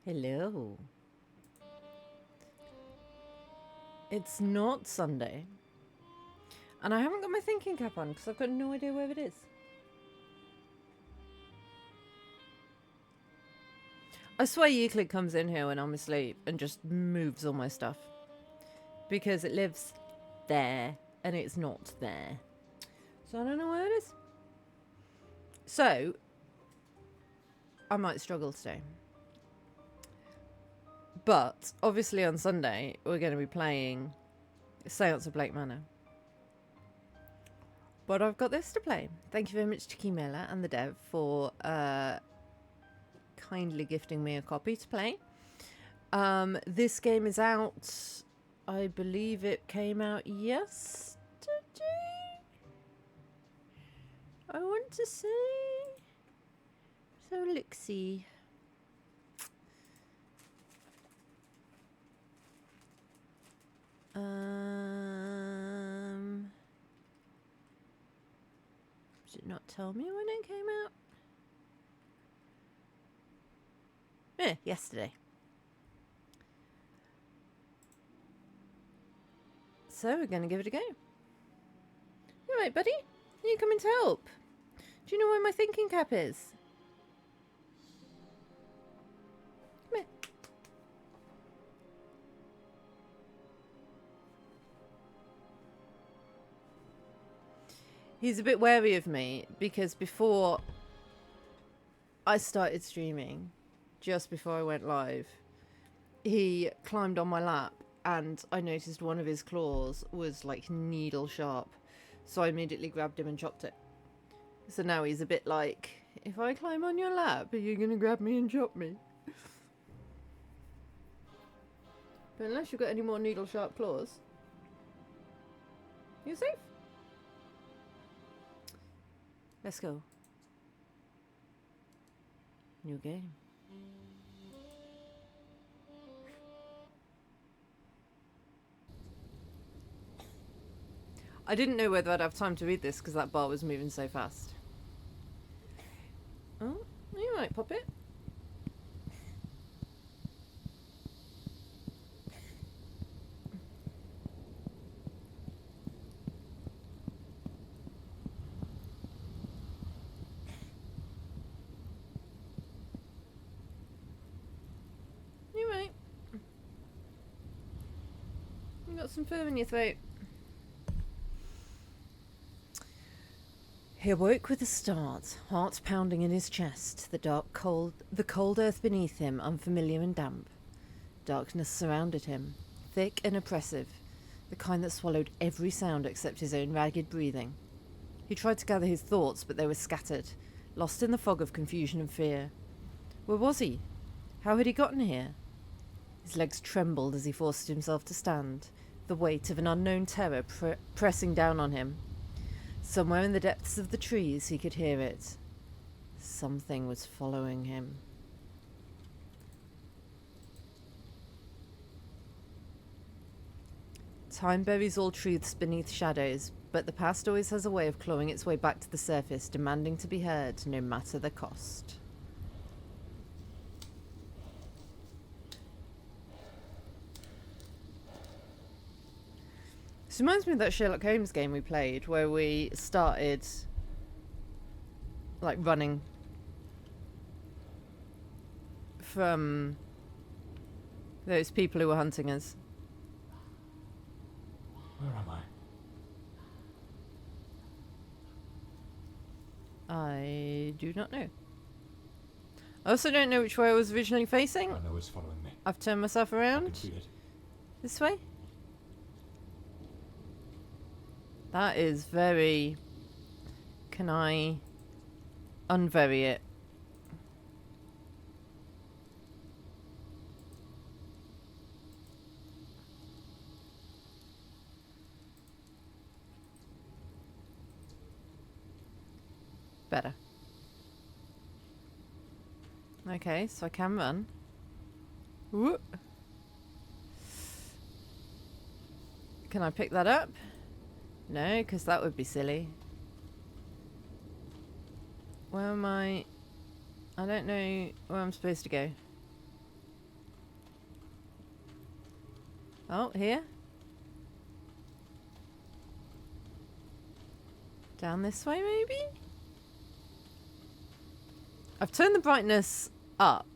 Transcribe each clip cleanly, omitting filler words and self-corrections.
Hello. It's not Sunday. And I haven't got my thinking cap on because I've got no idea where it is. I swear Euclid comes in here when I'm asleep and just moves all my stuff. Because it lives there and it's not there. So I don't know where it is. So, I might struggle today. But, obviously on Sunday, we're going to be playing Seance of Blake Manor. But I've got this to play. Thank you very much to Kimela and the dev for kindly gifting me a copy to play. This game is out, I believe it came out yesterday? I want to say. So let's see. Did it not tell me when it came out? Yeah, yesterday. So we're going to give it a go. You alright, buddy? Are you coming to help? Do you know where my thinking cap is? Come here. He's a bit wary of me because before I started streaming, just before I went live, he climbed on my lap and I noticed one of his claws was like needle sharp. So I immediately grabbed him and chopped it. So now he's a bit like, if I climb on your lap, are you going to grab me and chop me? But unless you've got any more needle sharp claws, you're safe. Let's go. New game. I didn't know whether I'd have time to read this because that bar was moving so fast. Oh, you might pop it. You might. You got some fur in your throat. He awoke with a start, heart pounding in his chest, the cold earth beneath him unfamiliar and damp. Darkness surrounded him, thick and oppressive, the kind that swallowed every sound except his own ragged breathing. He tried to gather his thoughts, but they were scattered, lost in the fog of confusion and fear. Where was he? How had he gotten here? His legs trembled as he forced himself to stand, the weight of an unknown terror pressing down on him. Somewhere in the depths of the trees he could hear it. Something was following him. Time buries all truths beneath shadows, but the past always has a way of clawing its way back to the surface, demanding to be heard no matter the cost. This reminds me of that Sherlock Holmes game we played where we started like running from those people who were hunting us. Where am I? I do not know. I also don't know which way I was originally facing. I know it's following me. I've turned myself I around. can feel it. This way? That is very... Can I unbury it? Better. Okay, so I can run. Whoop. Can I pick that up? No, because that would be silly. Where am I? I don't know where I'm supposed to go. Oh, here? Down this way, maybe? I've turned the brightness up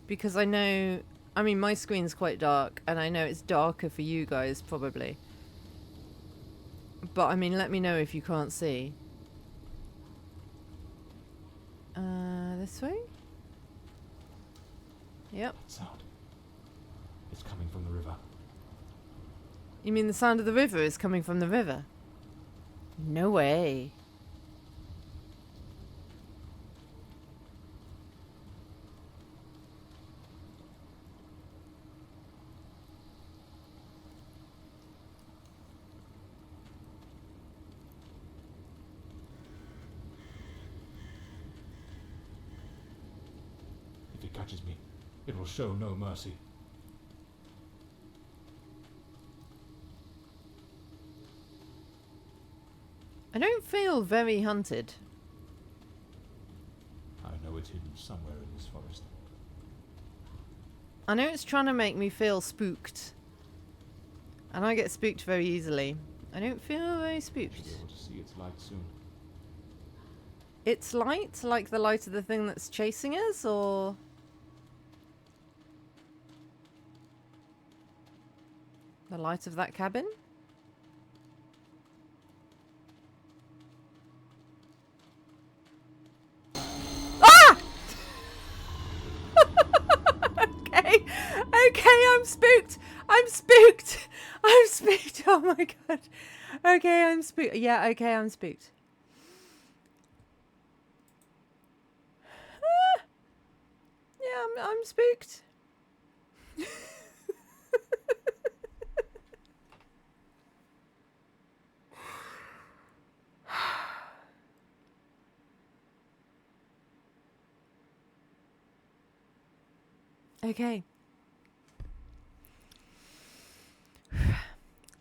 because I know... I mean, my screen's quite dark, and I know it's darker for you guys, probably. But, I mean, let me know if you can't see. This way? Yep. That sound. It's coming from the river. You mean the sound of the river is coming from the river? No way. If it catches me, it will show no mercy. I don't feel very hunted. I know it's hidden somewhere in this forest. I know it's trying to make me feel spooked. And I get spooked very easily. I don't feel very I spooked. should be able to see its light soon. It's light? Like the light of the thing that's chasing us, or...? The light of that cabin? Ah! Okay. Okay, I'm spooked. I'm spooked. I'm spooked. Oh my god. Okay, I'm spooked. Yeah, okay, I'm spooked. Ah! Yeah, I'm spooked. Okay.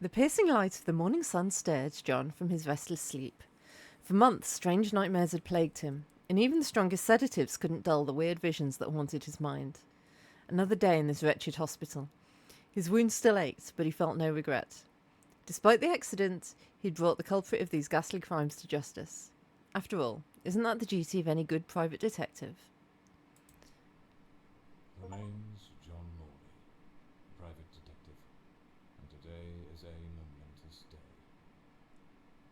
The piercing light of the morning sun stirred John from his restless sleep. For months, strange nightmares had plagued him, and even the strongest sedatives couldn't dull the weird visions that haunted his mind. Another day in this wretched hospital. His wounds still ached, but he felt no regret. Despite the accident, he'd brought the culprit of these ghastly crimes to justice. After all, isn't that the duty of any good private detective? The name's John Morley, private detective, and today is a momentous day.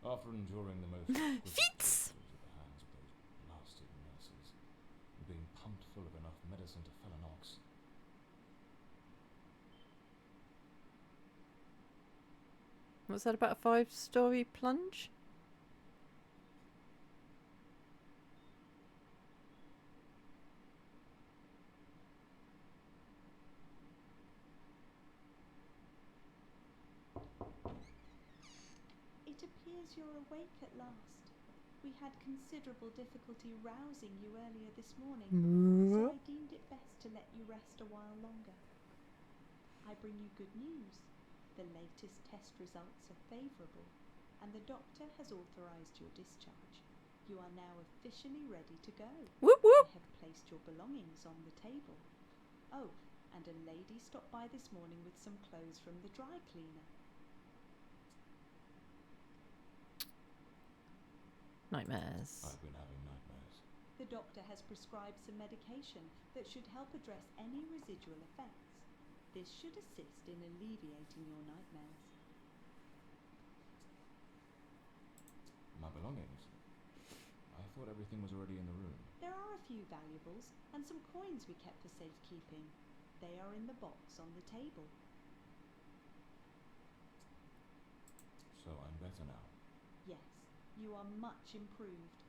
After enduring the most Feats! tortures at the hands of those blasted nurses, and being pumped full of enough medicine to fell an ox, What's that about a 5-story plunge? It appears you're awake at last. We had considerable difficulty rousing you earlier this morning, so I deemed it best to let you rest a while longer. I bring you good news. The latest test results are favourable, and the doctor has authorised your discharge. You are now officially ready to go. Whoop whoop! I have placed your belongings on the table. Oh, and a lady stopped by this morning with some clothes from the dry cleaner. Nightmares. I've been having nightmares. The doctor has prescribed some medication that should help address any residual effects. This should assist in alleviating your nightmares. My belongings? I thought everything was already in the room. There are a few valuables and some coins we kept for safekeeping. They are in the box on the table. So I'm better now. Yes, you are much improved.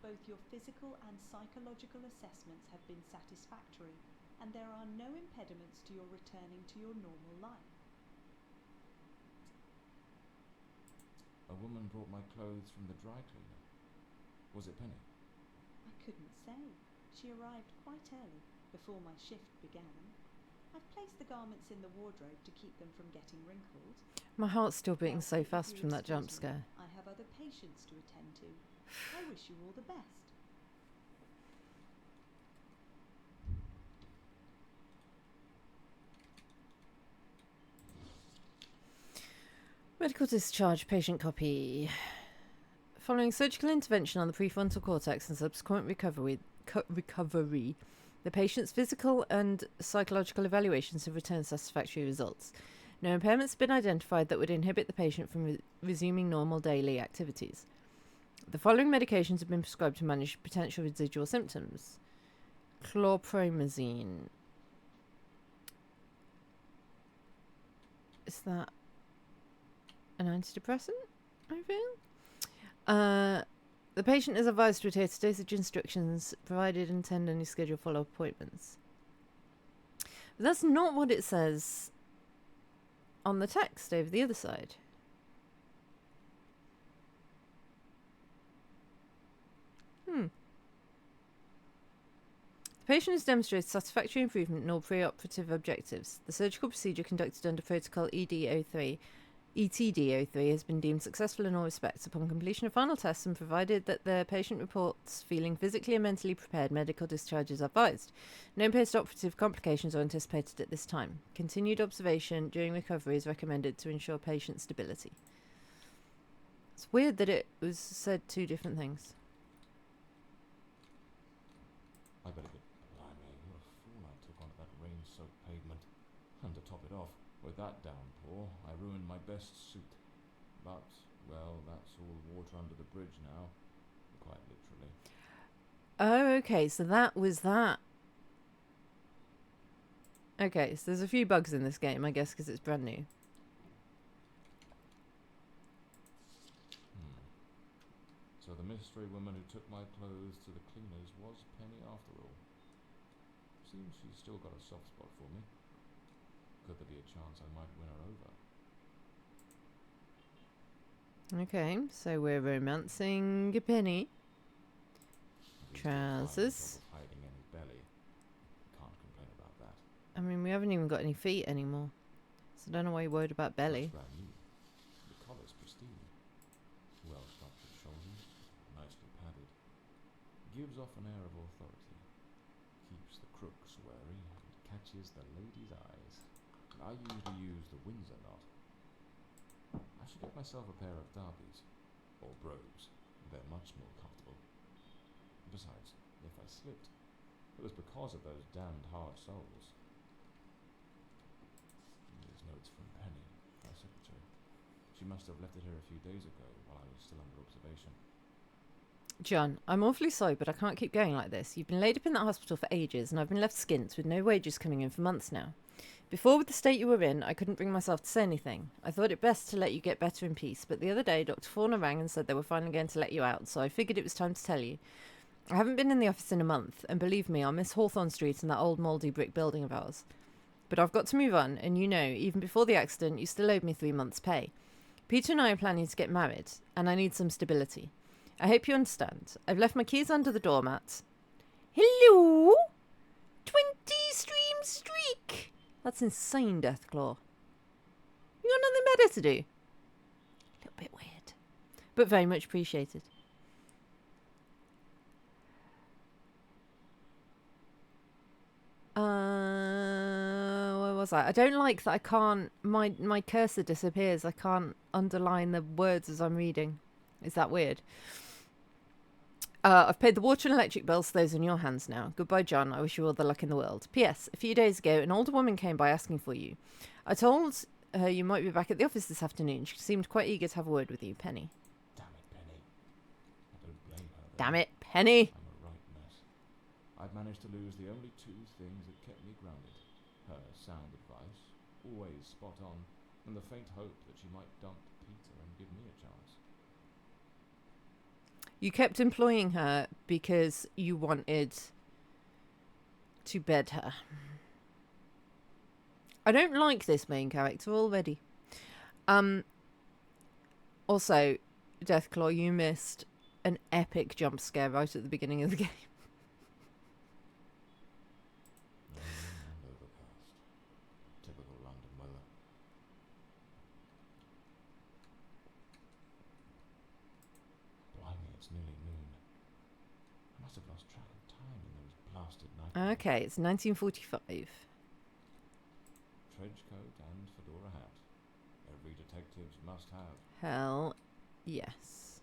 Both your physical and psychological assessments have been satisfactory, and there are no impediments to your returning to your normal life. A woman brought my clothes from the dry cleaner. Was it Penny? I couldn't say. She arrived quite early, before my shift began. I've placed the garments in the wardrobe to keep them from getting wrinkled. My heart's still beating Well, so if fast you from that excuse jump me, scare. I have other patients to attend to. I wish you all the best. Medical discharge patient copy. Following surgical intervention on the prefrontal cortex and subsequent recovery, the patient's physical and psychological evaluations have returned satisfactory results. No impairments have been identified that would inhibit the patient from resuming normal daily activities. The following medications have been prescribed to manage potential residual symptoms. Chlorpromazine. Is that an antidepressant, I feel? The patient is advised to adhere to dosage instructions provided and attend any scheduled follow-up appointments. But that's not what it says on the text over the other side. The patient has demonstrated satisfactory improvement in all preoperative objectives. The surgical procedure conducted under protocol ETD03 has been deemed successful in all respects. Upon completion of final tests and provided that the patient reports feeling physically and mentally prepared, medical discharge is advised. No post-operative complications are anticipated at this time. Continued observation during recovery is recommended to ensure patient stability. It's weird that it was said two different things. I better get... Blimey, what a fool I took onto that rain-soaked pavement. And to top it off, with that downpour, I ruined my best suit. But, well, that's all water under the bridge now. Quite literally. Oh, okay, so that was that. Okay, so there's a few bugs in this game, I guess, because it's brand new. So the mystery woman who took my clothes to the cleaners was Penny after all. Seems she's still got a soft spot for me. Could there be a chance I might win her over? Okay, so we're romancing Penny. At least Trousers. I'm hiding any belly. Can't complain about that. I mean, we haven't even got any feet anymore. So I don't know why you're worried about belly. Looks brand new. The collar's pristine. Well-structured shoulders, nicely padded. Gives off an air of authority. Keeps the crooks wary and catches the ladies' eyes. I usually use the Windsor knot. I should get myself a pair of derbies. Or brogues. They're much more comfortable. Besides, if I slipped, it was because of those damned hard soles. These notes from Penny, my secretary. She must have left it here a few days ago while I was still under observation. John, I'm awfully sorry, but I can't keep going like this. You've been laid up in that hospital for ages, and I've been left skint with no wages coming in for months now. Before, with the state you were in, I couldn't bring myself to say anything. I thought it best to let you get better in peace, but the other day Dr. Fauna rang and said they were finally going to let you out, so I figured it was time to tell you. I haven't been in the office in a month, and believe me, I'll miss Hawthorne Street and that old mouldy brick building of ours. But I've got to move on, and you know, even before the accident, you still owed me 3 months' pay. Peter and I are planning to get married, and I need some stability. I hope you understand. I've left my keys under the doormat. Hello? 20 stream streak! That's insane, Deathclaw. You got nothing better to do? A little bit weird, but very much appreciated. Where was I? I don't like that I can't... My cursor disappears. I can't underline the words as I'm reading. Is that weird? I've paid the water and electric bills, so those are in your hands now. Goodbye, John. I wish you all the luck in the world. P.S. A few days ago, an older woman came by asking for you. I told her you might be back at the office this afternoon. She seemed quite eager to have a word with you. Penny. Damn it, Penny. I don't blame her. Damn it, Penny. I'm a right mess. I've managed to lose the only 2 things that kept me grounded. Her sound advice, always spot on, and the faint hope that she might dump Peter and give me a chance. You kept employing her because you wanted to bed her. I don't like this main character already. Also, Deathclaw, you missed an epic jump scare right at the beginning of the game. Raining and overcast. Typical London weather. Blimey, it's nearly noon. I must have lost track of time in those blasted nights. Okay, it's 1945. Trench coat and fedora hat. Every detective detectives must have. Hell, yes.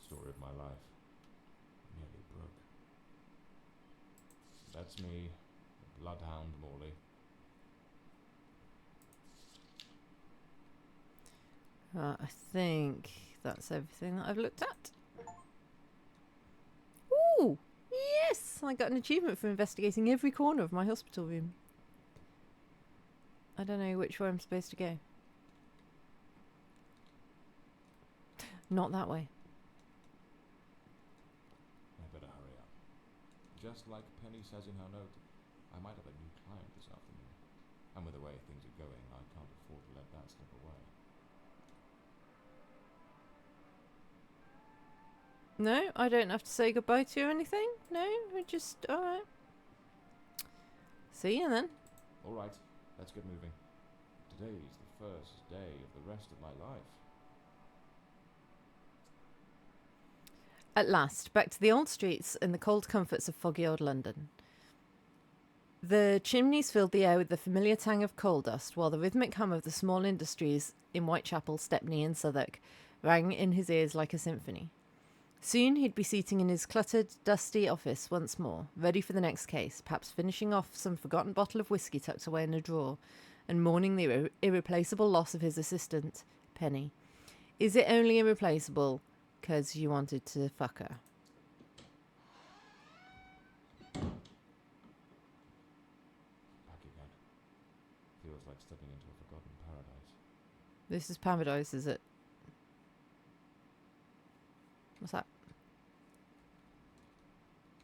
Story of my life. Nearly broke. That's me, the Bloodhound Morley. I think that's everything that I've looked at. Ooh, yes! I got an achievement for investigating every corner of my hospital room. I don't know which way I'm supposed to go. Not that way. I better hurry up. Just like Penny says in her note, I might have a new client this afternoon. And with the way things are going, I can't afford to let that slip away. No, I don't have to say goodbye to you or anything. No, we're just alright. See you then. Alright, let's get moving. Today's the first day of the rest of my life. At last, back to the old streets and the cold comforts of foggy old London. The chimneys filled the air with the familiar tang of coal dust, while the rhythmic hum of the small industries in Whitechapel, Stepney and Southwark rang in his ears like a symphony. Soon he'd be seating in his cluttered, dusty office once more, ready for the next case, perhaps finishing off some forgotten bottle of whiskey tucked away in a drawer, and mourning the irreplaceable loss of his assistant, Penny. Is it only irreplaceable 'cause you wanted to fuck her? Back again. Feels like stepping into a forgotten paradise. This is paradise, is it? What's that?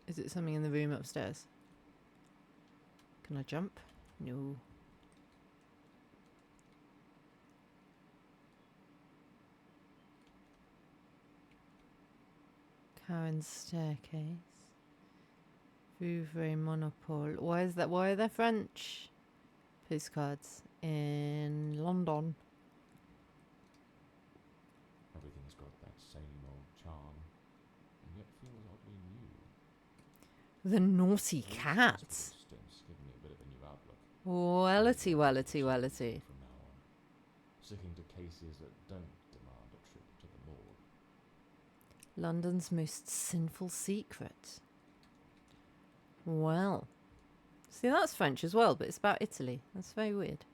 Is it something in the room upstairs? Can I jump? No. Karen's staircase. Vouvray Monopole. Why is that? Why are there French postcards in London? Everything's got that same old charm, and yet feels oddly new. The naughty cat. Stints give me a bit of a new outlook. Wellity, wellity, wellity. From now on, sticking to cases that don't demand a trip to the morgue. London's most sinful secret. Well. See, that's French as well, but it's about Italy. That's very weird.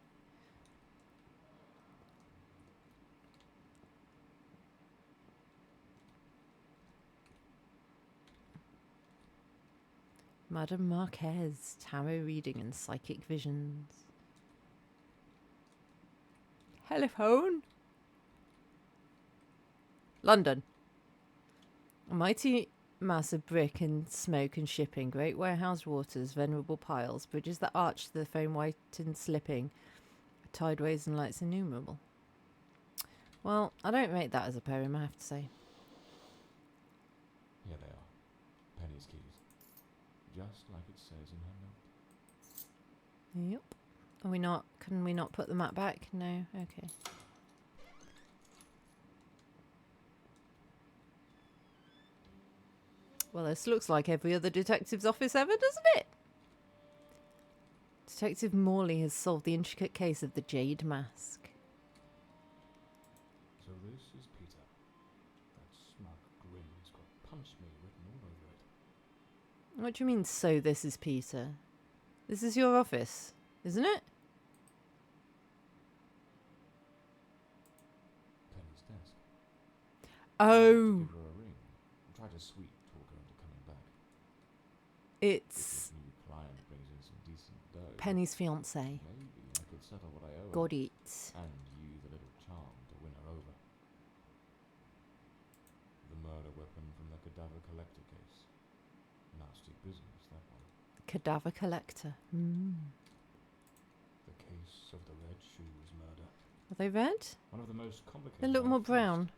Madame Marquez, tarot reading and psychic visions. Telephone. London. A mighty mass of brick and smoke and shipping, great warehouse waters, venerable piles, bridges that arch to the foam white and slipping, tideways and lights innumerable. Well, I don't rate that as a poem, I have to say. Here they are. Penny's keys. Just like it says in her note. Yep. Are we not? Can we not put the map back? No? Okay. Well, this looks like every other detective's office ever, doesn't it? Detective Morley has solved the intricate case of the Jade Mask. So this is Peter. That smug grin's got "Punch Me" written all over it. What do you mean, so this is Peter? This is your office, isn't it? Penny's desk. Oh, Give her a ring. Try to sweet talk her into coming back. If it's this new client brings in some decent dough, Penny's fiance. maybe I could settle what I owe her. Got it. And use a little charm to win her over. The murder weapon from the cadaver collector case. Nasty business, that one. Cadaver collector. The case of the Red Shoes murder. Are they red? One of the most complicated. They look more I've brown. faced.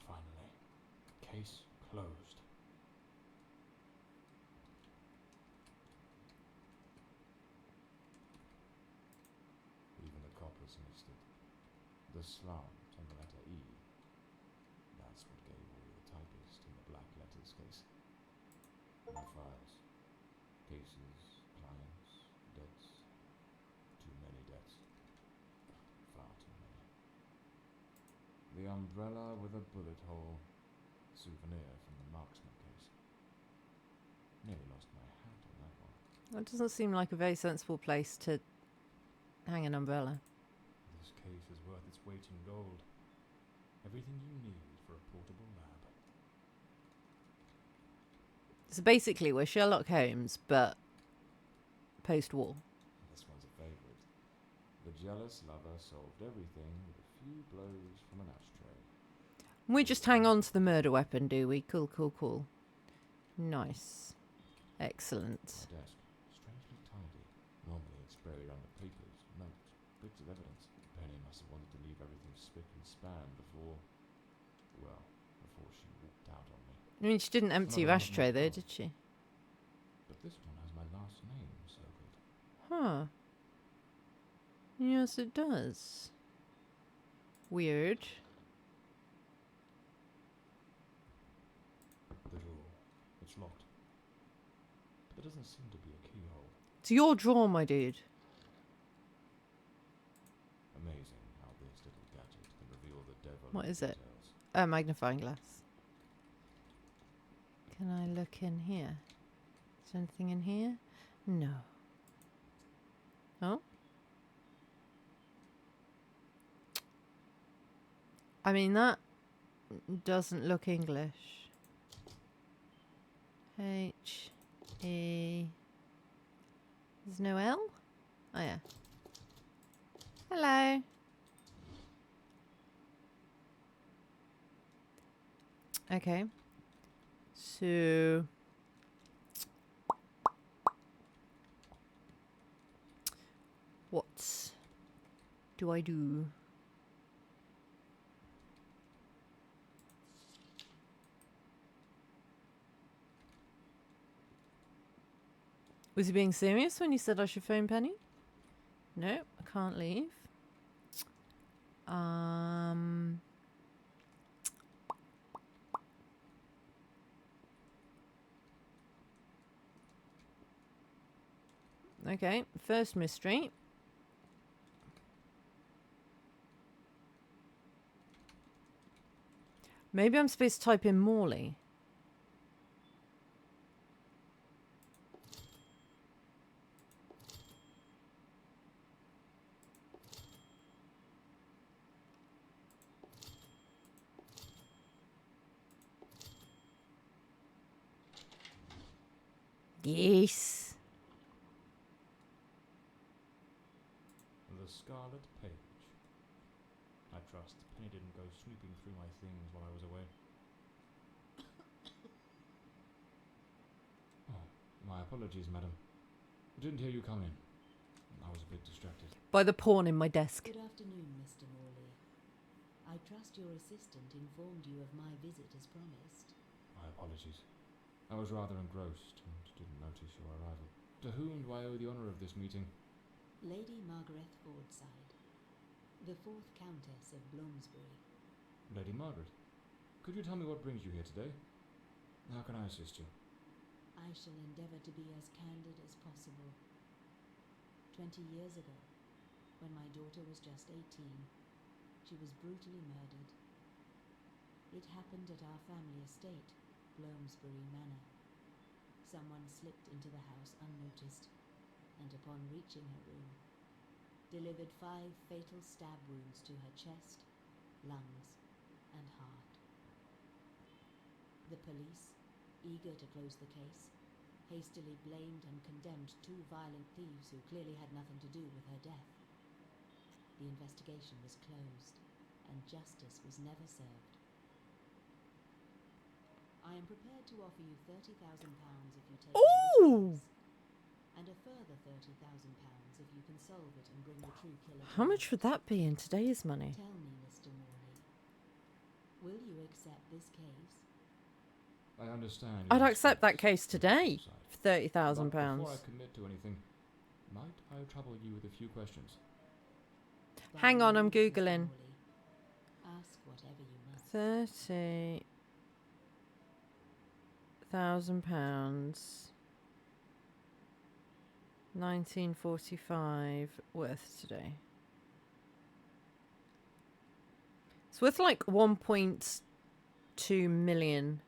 Finally. Case closed. Even the coppers missed it. The slant on the letter E. That's what gave away the typist in the black letters case. My files. Cases, clients, debts. Too many debts. Far umbrella with a bullet hole. Souvenir from the marksman case. Nearly lost my hat on that one. That doesn't seem like a very sensible place to hang an umbrella. This case is worth its weight in gold. Everything you need for a portable lab. So basically, we're Sherlock Holmes, but post-war. This one's a favourite. The jealous lover solved everything with a few blows from an ashtray. We just hang on to the murder weapon, do we? Cool, cool, cool. Nice. Excellent. My desk, strangely tidy. Normally it's buried under papers, notes, bits of evidence. Penny must have wanted to leave everything spick and span before she walked out on me. I mean, she didn't empty your Another one of my ashtray, though, cards. did she? But this one has my last name circled. Huh. Yes, it does. Weird. The drawer. It's locked. But there doesn't seem to be a keyhole. It's your drawer, my dude. Amazing how this little gadget can reveal the devil. What in is it? details. A magnifying glass. Can I look in here? Is there anything in here? No. Oh? I mean, that doesn't look English. H-E... There's no L? Oh, yeah. Hello. Okay. So... what do I do? Was he being serious when he said I should phone Penny? No, I can't leave. Okay, first mystery. Maybe I'm supposed to type in Morley. Yes. The Scarlet Page. I trust Penny didn't go snooping through my things while I was away. Oh, my apologies, madam. I didn't hear you come in. I was a bit distracted. By the porn in my desk. Good afternoon, Mr. Morley. I trust your assistant informed you of my visit as promised. My apologies. I was rather engrossed and didn't notice your arrival. To whom do I owe the honour of this meeting? Lady Margaret Fordside, the 4th Countess of Bloomsbury. Lady Margaret, could you tell me what brings you here today? How can I assist you? I shall endeavour to be as candid as possible. 20 years ago, when my daughter was just 18, she was brutally murdered. It happened at our family estate, Bloomsbury Manor. Someone slipped into the house unnoticed, and upon reaching her room, delivered 5 fatal stab wounds to her chest, lungs, and heart. The police, eager to close the case, hastily blamed and condemned 2 violent thieves who clearly had nothing to do with her death. The investigation was closed, and justice was never served. I am prepared to offer you £30,000 if you take Ooh! this case, and a further £30,000 if you can solve it and bring the true killer to How light. much would that be in today's money? Tell me, Mr. Morley, will you accept this case? I understand. I'd your accept that distress, case today Forsyth. for £30,000. But before I commit to anything, might I trouble you with a few questions? By Hang all on, I'm means, Mr. Googling. Morley. Ask whatever you must. £30,000. 1945 worth today. It's worth like 1.2 million.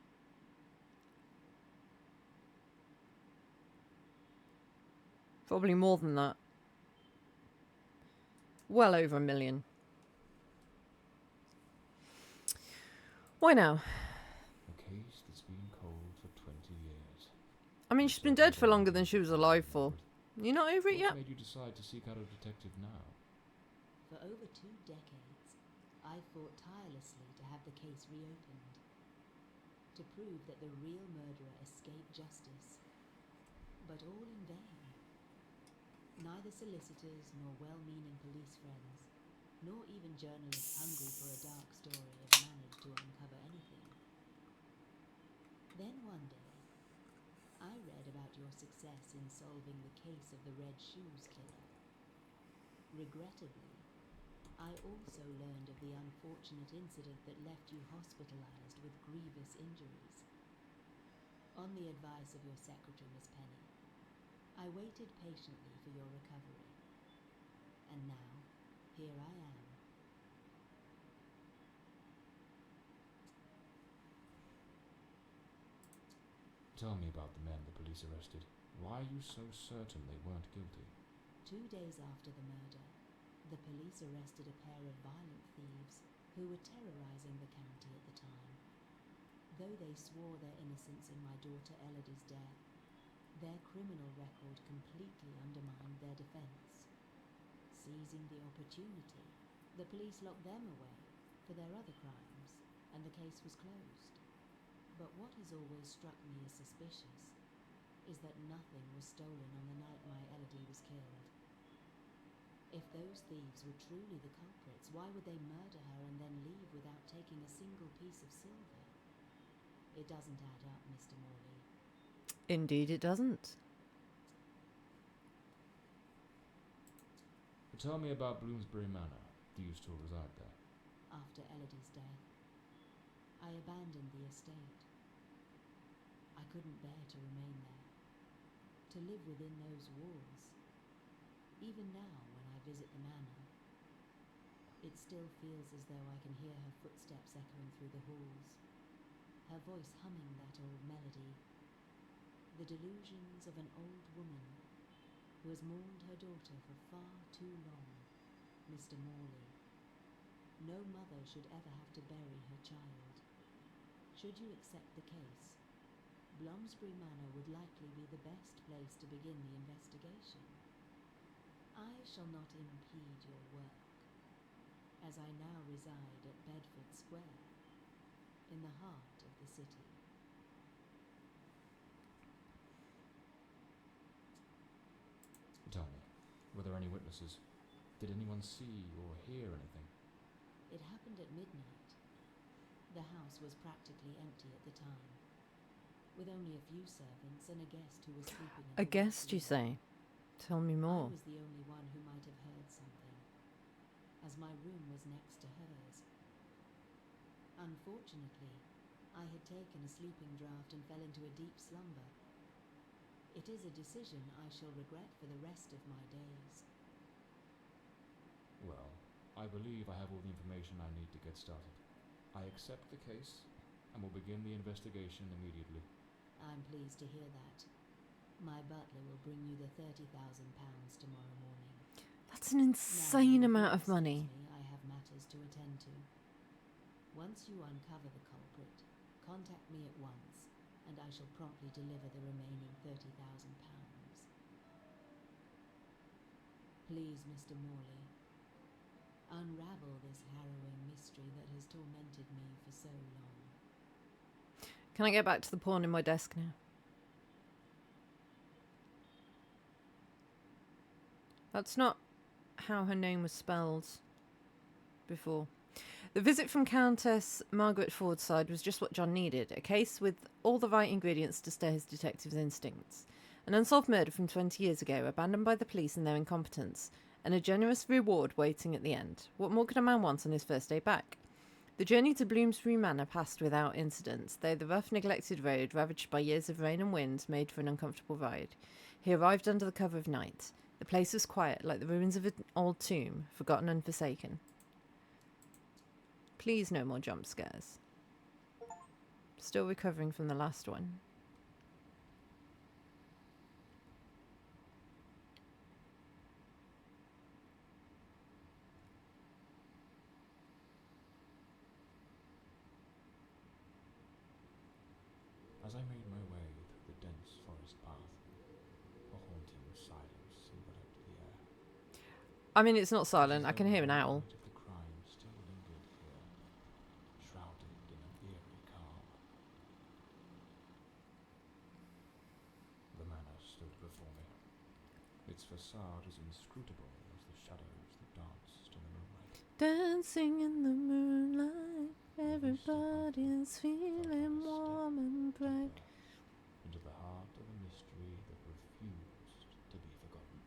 Probably more than that. Well over a million. Why now? A case that's been cold for 20 years. I mean, she's been dead for longer than she was alive for. You're not over it yet? What made you decide to seek out a detective now? For over 2 decades, I fought tirelessly to have the case reopened, to prove that the real murderer escaped justice, but all in vain. Neither solicitors nor well-meaning police friends, nor even journalists hungry for a dark story, have managed to uncover anything. Then one day, I read about your success in solving the case of the Red Shoes killer. Regrettably, I also learned of the unfortunate incident that left you hospitalized with grievous injuries. On the advice of your secretary, Miss Penny, I waited patiently for your recovery. And now, here I am. Tell me about the men the police arrested. Why are you so certain they weren't guilty? 2 days after the murder, the police arrested a pair of violent thieves who were terrorizing the county at the time. Though they swore their innocence in my daughter Elodie's death, their criminal record completely undermined their defense. Seizing the opportunity, the police locked them away for their other crimes, and the case was closed. But what has always struck me as suspicious is that nothing was stolen on the night my Elodie was killed. If those thieves were truly the culprits, why would they murder her and then leave without taking a single piece of silver? It doesn't add up, Mr. Morley. Indeed it doesn't. Tell me about Bloomsbury Manor. Do you still reside there? After Elodie's death, I abandoned the estate. I couldn't bear to remain there, to live within those walls. Even now, when I visit the manor, it still feels as though I can hear her footsteps echoing through the halls, her voice humming that old melody. The delusions of an old woman who has mourned her daughter for far too long, Mr. Morley. No mother should ever have to bury her child. Should you accept the case, Bloomsbury Manor would likely be the best place to begin the investigation. I shall not impede your work, as I now reside at Bedford Square, in the heart of the city. Tell me, were there any witnesses? Did anyone see or hear anything? It happened at midnight. The house was practically empty at the time, with only a few servants and a guest who was sleeping in A the guest, you west wing. say? Tell me more. I was the only one who might have heard something, as my room was next to hers. Unfortunately, I had taken a sleeping draught and fell into a deep slumber. It is a decision I shall regret for the rest of my days. Well, I believe I have all the information I need to get started. I accept the case and will begin the investigation immediately. I'm pleased to hear that. My butler will bring you the £30,000 tomorrow morning. That's an insane Now, amount of excuse money. me, I have matters to attend to. Once you uncover the culprit, contact me at once, and I shall promptly deliver the remaining £30,000. Please, Mr. Morley, unravel this harrowing mystery that has tormented me for so long. Can I get back to the porn in my desk now? That's not how her name was spelled before. The visit from Countess Margaret Fordside was just what John needed. A case with all the right ingredients to stir his detective's instincts. An unsolved murder from 20 years ago, abandoned by the police in their incompetence, and a generous reward waiting at the end. What more could a man want on his first day back? The journey to Bloomsbury Manor passed without incident, though the rough, neglected road, ravaged by years of rain and wind, made for an uncomfortable ride. He arrived under the cover of night. The place was quiet, like the ruins of an old tomb, forgotten and forsaken. Please, no more jump scares. Still recovering from the last one. As I made my way through the dense forest path, a haunting silence enveloped the air. I mean, it's not silent. I can hear an owl. The night of the crime still lingered here, shrouded in an eerie calm. The manor stood before me, its facade as inscrutable as the shadows that danced in the moonlight. Dancing in the moonlight, everybody's feeling warm and bright. Into the heart of a mystery that refused to be forgotten.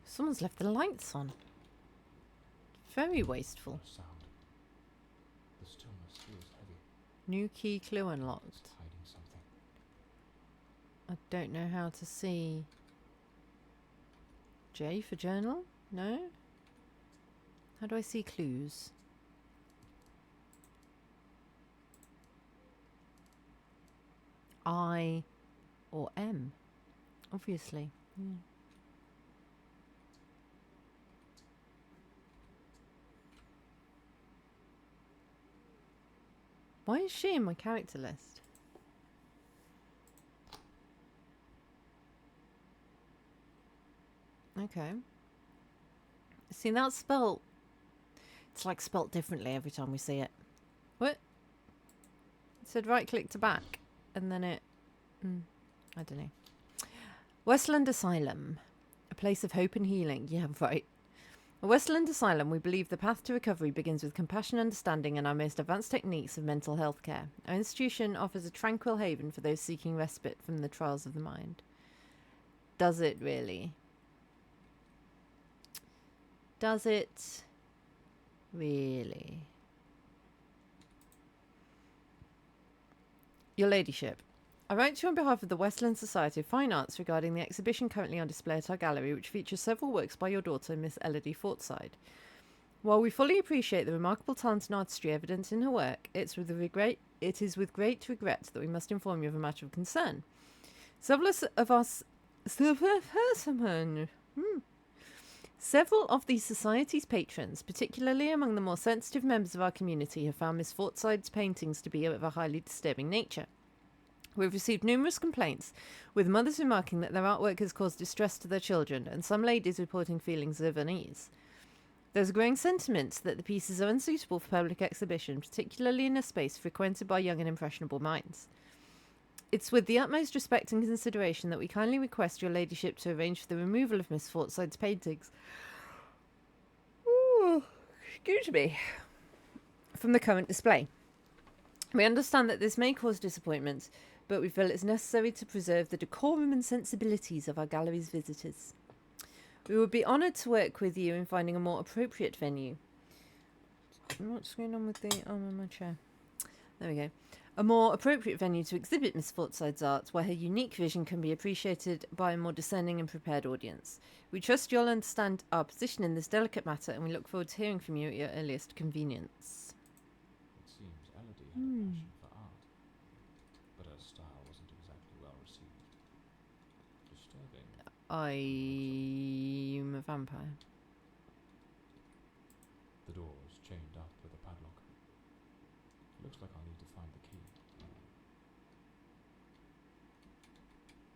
Someone's left the lights on. Very wasteful. Not a sound. The stillness feels heavy. New key clue unlocked. It's hiding something. I don't know how to see. J for journal? No? How do I see clues? I or M? Obviously. Yeah. Why is she in my character list? Okay. See, that's spelt... It's like spelt differently every time we see it. What? It said right click to back. And then it... I don't know. Westland Asylum. A place of hope and healing. Yeah, right. At Westland Asylum, we believe the path to recovery begins with compassion, understanding, and our most advanced techniques of mental health care. Our institution offers a tranquil haven for those seeking respite from the trials of the mind. Does it really? Does it really? Your Ladyship, I write to you on behalf of the Westland Society of Fine Arts regarding the exhibition currently on display at our gallery, which features several works by your daughter, Miss Elodie Fortside. While we fully appreciate the remarkable talent and artistry evident in her work, it is with great regret that we must inform you of a matter of concern. Several of the Society's patrons, particularly among the more sensitive members of our community, have found Miss Fortside's paintings to be of a highly disturbing nature. We've received numerous complaints, with mothers remarking that their artwork has caused distress to their children, and some ladies reporting feelings of unease. There's a growing sentiment that the pieces are unsuitable for public exhibition, particularly in a space frequented by young and impressionable minds. It's with the utmost respect and consideration that we kindly request your ladyship to arrange for the removal of Miss Fortside's paintings. Ooh, excuse me. From the current display. We understand that this may cause disappointment, but we feel it's necessary to preserve the decorum and sensibilities of our gallery's visitors. We would be honoured to work with you in finding a more appropriate venue. What's going on with the arm on my chair? There we go. A more appropriate venue to exhibit Miss Fortside's art, where her unique vision can be appreciated by a more discerning and prepared audience. We trust you'll understand our position in this delicate matter, and we look forward to hearing from you at your earliest convenience. It seems Elodie had a passion for art, but her style wasn't exactly well received. Disturbing. I'm a vampire. The door's chained up with a padlock. Looks like I'll need to find the key.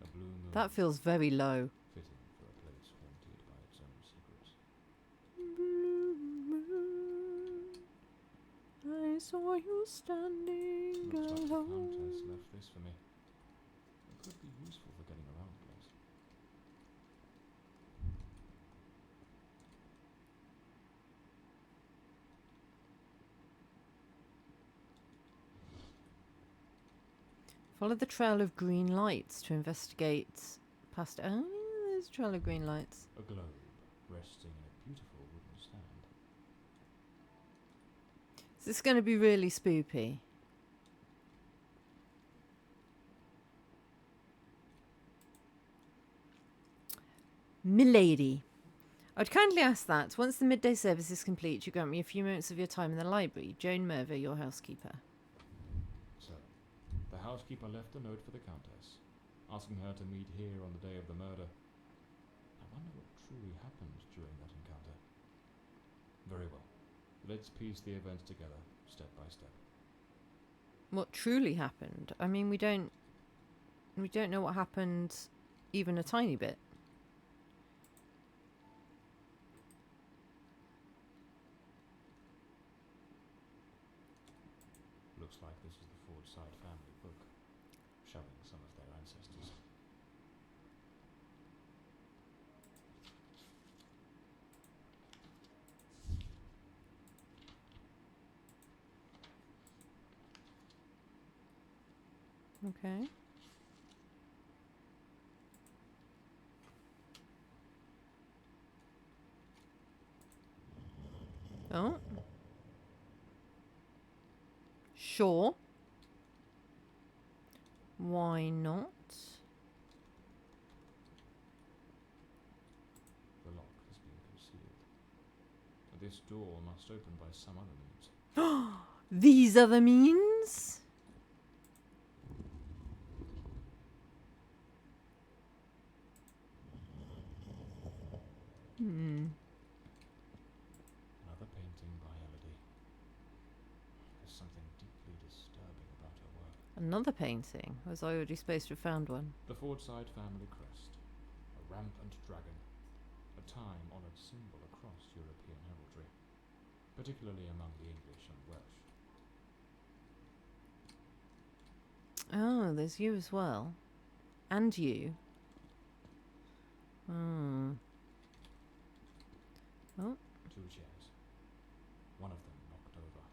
A blue moon, That feels very low. fitting for a place haunted by its own secrets. I saw you standing Looks like the alone. Countess left this for me. It could be useful for getting around the place. Follow the trail of green lights to investigate past... Oh, yeah, there's a trail of green lights. A globe resting in a beautiful wooden stand. Is this going to be really spoopy? Milady, I would kindly ask that, once the midday service is complete, you grant me a few moments of your time in the library. Joan Merver, your housekeeper. So, the housekeeper left a note for the Countess, asking her to meet here on the day of the murder. I wonder what truly happened during that encounter. Very well. Let's piece the events together, step by step. What truly happened? I mean, we don't know what happened even a tiny bit. Looks like this is the Fordside family book, showing some of their ancestors. Okay. Oh. Sure. Why not? The lock has been concealed. This door must open by some other means. These are the means? Another painting by Elodie. There's something deeply disturbing about her work. Another painting? Was I already supposed to have found one? The Fordside family crest. A rampant dragon. A time-honoured symbol across European heraldry, particularly among the English and Welsh. Oh, there's you as well. And you. Hmm. Oh. 2 chairs. One of them knocked over.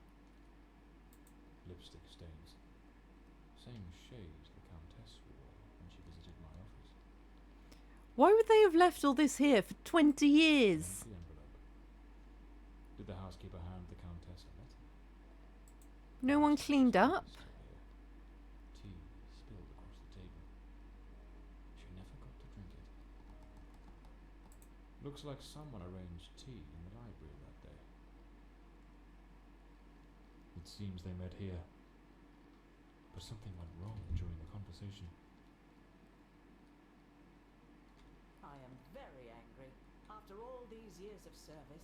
Lipstick stains. Same shade the Countess wore when she visited my office. Why would they have left all this here for 20 years? Empty envelope. Did the housekeeper hand the Countess a letter? No one cleaned up? Still here. Tea spilled across the table. She never got to drink it. Looks like someone arranged tea in the library that day. It seems they met here. But something went wrong during the conversation. I am very angry. After all these years of service,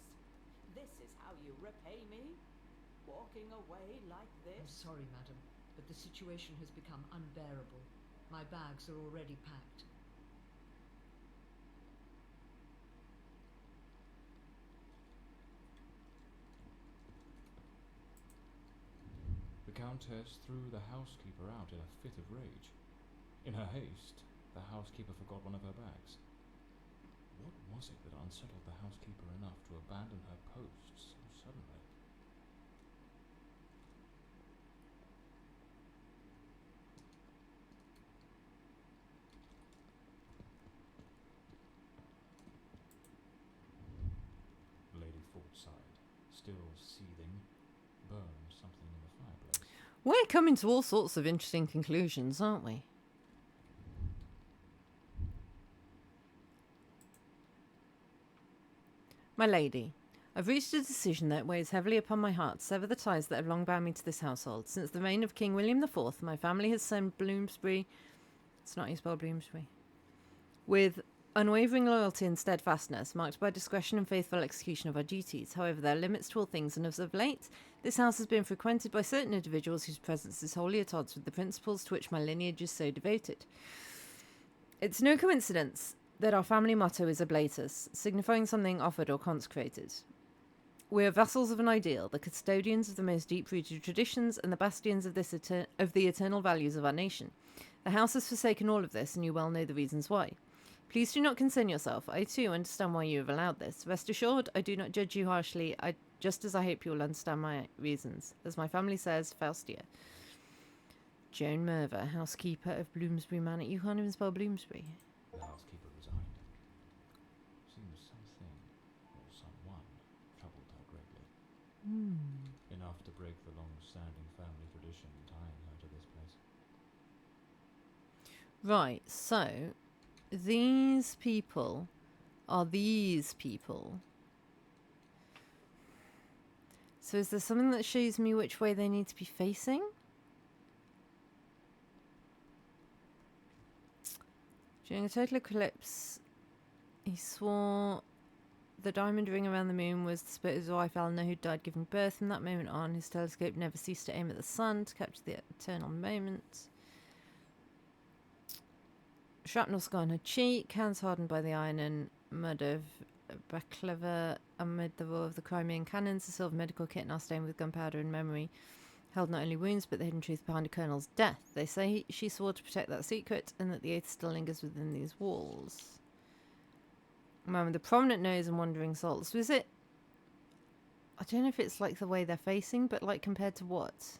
this is how you repay me? Walking away like I'm this? sorry, madam, but the situation has become unbearable. My bags are already packed. The Countess threw the housekeeper out in a fit of rage. In her haste, the housekeeper forgot one of her bags. What was it that unsettled the housekeeper enough to abandon her post so suddenly? Lady Fordside, still seething, burned something in the fireplace. We're coming to all sorts of interesting conclusions, aren't we? My lady, I've reached a decision that weighs heavily upon my heart to sever the ties that have long bound me to this household. Since the reign of King William IV, my family has served Bloomsbury... It's not how you spell Bloomsbury. With unwavering loyalty and steadfastness, marked by discretion and faithful execution of our duties. However, there are limits to all things, and as of late, this house has been frequented by certain individuals whose presence is wholly at odds with the principles to which my lineage is so devoted. It's no coincidence that our family motto is Oblatus, signifying something offered or consecrated. We are vassals of an ideal, the custodians of the most deep-rooted traditions, and the bastions of the eternal values of our nation. The house has forsaken all of this, and you well know the reasons why. Please do not concern yourself. I too understand why you have allowed this. Rest assured, I do not judge you harshly, just as I hope you will understand my reasons. As my family says, Faustia. Joan Merver, housekeeper of Bloomsbury Manor. You can't even spell Bloomsbury. The housekeeper resigned. Seems something, or someone, troubled her greatly. Enough to break the long-standing family tradition tying her to this place. Right, so these people are these people. So is there something that shows me which way they need to be facing? During a total eclipse, he swore the diamond ring around the moon was the spirit of his wife Eleanor, who died giving birth. From that moment on, his telescope never ceased to aim at the sun to capture the eternal moment. Shrapnel scar on her cheek, hands hardened by the iron and mud of Baklava amid the roar of the Crimean cannons. The silver medical kit, now stained with gunpowder and memory, held not only wounds but the hidden truth behind a colonel's death. They say she swore to protect that secret and that the oath still lingers within these walls. A man with a prominent nose and wandering salts. Was it... I don't know if it's like the way they're facing, but like compared to what?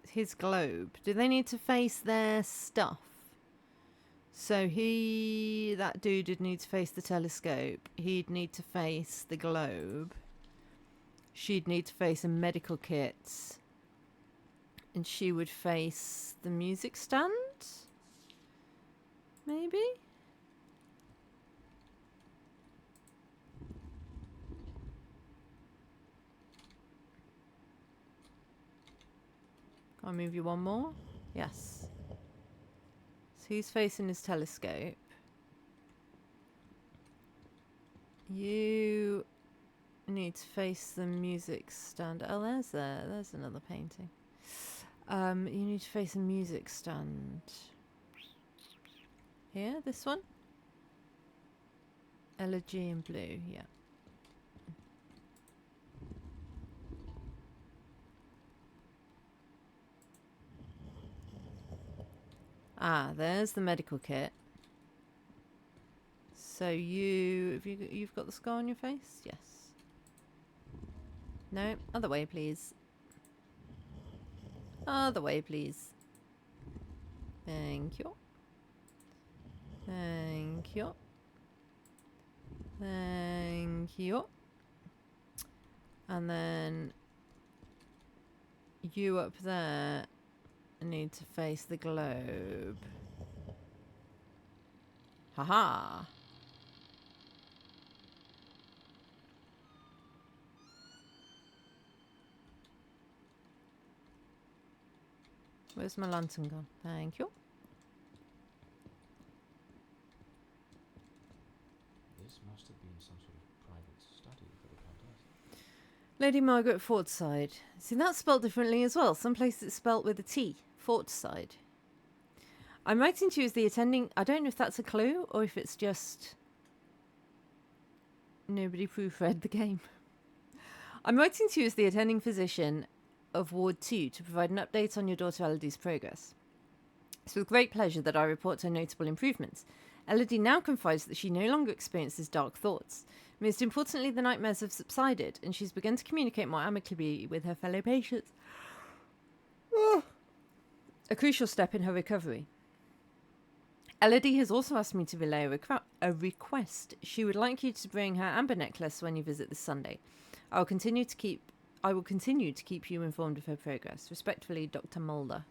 His globe. Do they need to face their stuff? So that dude would need to face the telescope. He'd need to face the globe. She'd need to face a medical kit. And she would face the music stand? Maybe? Can I move you one more? Yes. So he's facing his telescope. You need to face the music stand. Oh, there's another painting. You need to face a music stand. Here, this one? Elegy in blue, yeah. Ah, there's the medical kit. So you've got the scar on your face? Yes. No, other way, please. Other way, please. Thank you. Thank you. Thank you. And then you up there need to face the globe. Haha. Where's my lantern gone? Thank you. This must have been some sort of private study for the Countess. Lady Margaret Fortside. See, that's spelt differently as well. Some places it's spelt with a T. Fortside. I'm writing to you as the attending... I don't know if that's a clue or if it's just... nobody proofread the game. I'm writing to you as the attending physician of Ward 2 to provide an update on your daughter Elodie's progress. It's with great pleasure that I report her notable improvements. Elodie now confides that she no longer experiences dark thoughts. Most importantly, the nightmares have subsided, and she's begun to communicate more amicably with her fellow patients. A crucial step in her recovery. Elodie has also asked me to relay a request. She would like you to bring her amber necklace when you visit this Sunday. I will continue to keep you informed of her progress. Respectfully, Dr. Mulder.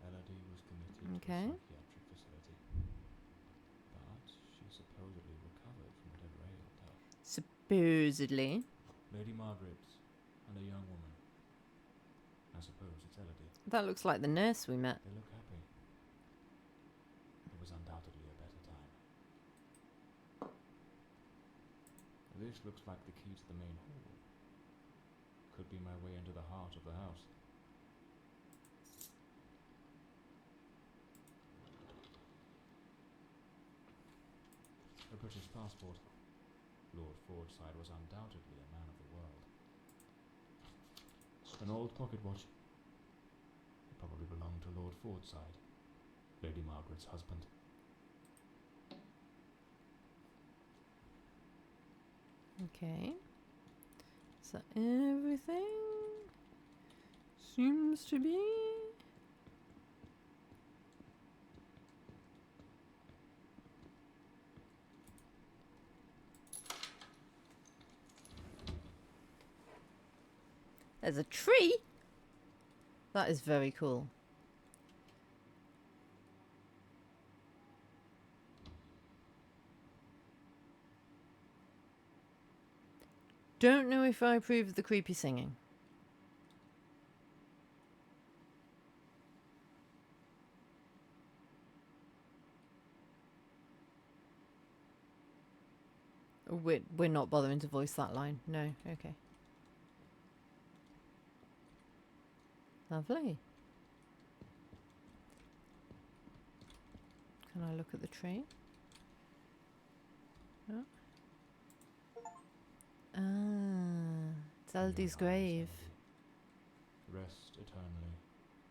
Elodie was committed Okay. to a psychiatric facility, but she supposedly recovered from whatever ailed her. Supposedly. Lady Margaret and a young woman. I suppose it's Elodie. That looks like the nurse we met. They look happy. It was undoubtedly a better time. This looks like the key to the main hall. Could be my way into the heart of the house. A British passport. Lord Fordside was undoubtedly a man of the world. An old pocket watch. It probably belonged to Lord Fordside, Lady Margaret's husband. Okay. Is that everything? Seems to be. There's a tree? That is very cool. Don't know if I approve of the creepy singing. We're not bothering to voice that line. No, okay. Lovely. Can I look at the tree? No. Ah, it's Elodie's grave. Rest eternally,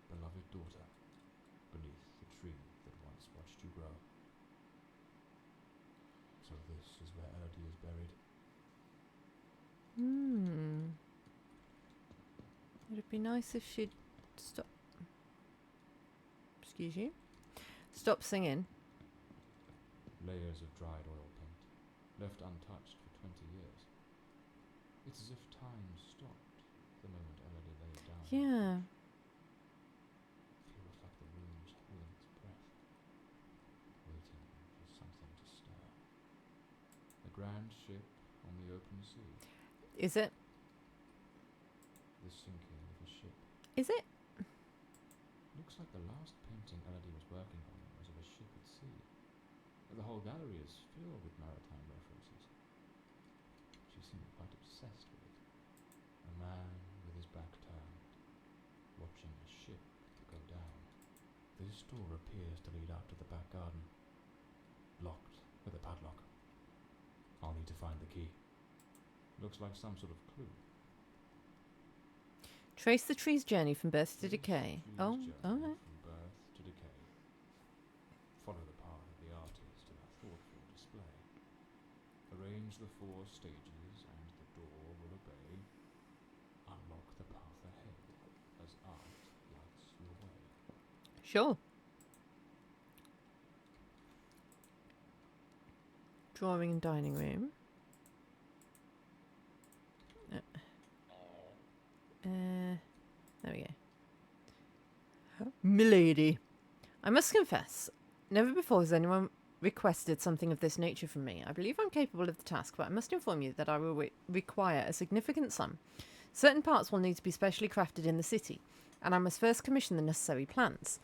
beloved daughter, beneath the tree that once watched you grow. So this is where Elodie is buried. It'd be nice if she'd stop. Excuse you. Stop singing. Layers of dried oil paint, left untouched for 20 years. It's as if time stopped the moment Elodie lay down. Yeah. Feels like the room's holding its breath, waiting for something to stir. A grand ship on the open sea. Is it? The sinking of a ship. Is it? Looks like the last painting Elodie was working on was of a ship at sea. The whole gallery is filled with maritime references. She seemed quite obsessed with it. A man with his back turned, watching a ship go down. This door appears to lead out to the back garden. Locked with a padlock. I'll need to find the key. Looks like some sort of clue. Trace the tree's journey from birth to decay. Tree's Oh, journey alright. From birth to decay. Follow the path of the artist in a thoughtful display. Arrange the 4 stages and the door will obey. Unlock the path ahead as art lights your way. Sure. Drawing and dining room. There we go. Milady. I must confess, never before has anyone requested something of this nature from me. I believe I'm capable of the task, but I must inform you that I will require a significant sum. Certain parts will need to be specially crafted in the city, and I must first commission the necessary plans.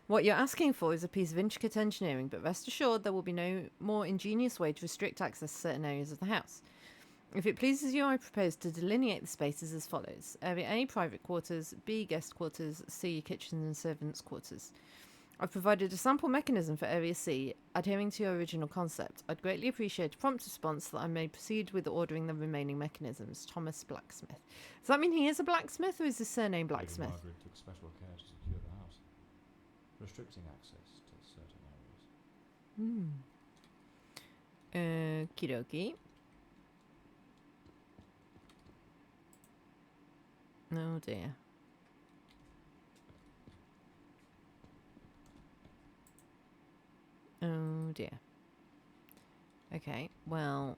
What you're asking for is a piece of intricate engineering, but rest assured there will be no more ingenious way to restrict access to certain areas of the house. If it pleases you, I propose to delineate the spaces as follows. Area A, private quarters. B, guest quarters. C, kitchen and servants' quarters. I've provided a sample mechanism for Area C, adhering to your original concept. I'd greatly appreciate a prompt response so that I may proceed with ordering the remaining mechanisms. Thomas Blacksmith. Does that mean he is a blacksmith, or is his surname Blacksmith? Lady Margaret took special care to secure the house, restricting access to certain areas. Okie dokie. Oh dear. Oh dear. Okay, well.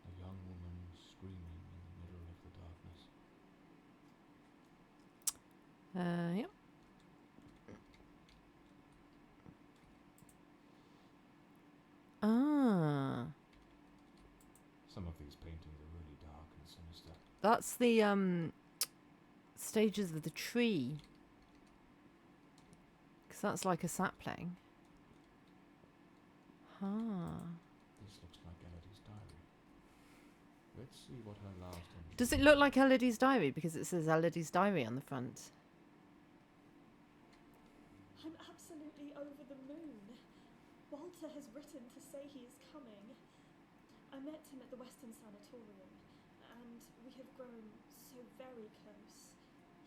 A young woman screaming in the middle of the darkness. Yep. Ah. Some of these paintings are really dark and sinister. That's the stages of the tree. Because that's like a sapling. Huh. This looks like Elodie's diary. Let's see what her last entry Does it look like Elodie's diary? Because it says Elodie's diary on the front. I'm absolutely over the moon. Walter has written to say he is coming. I met him at the Western Sanatorium, and we have grown so very close.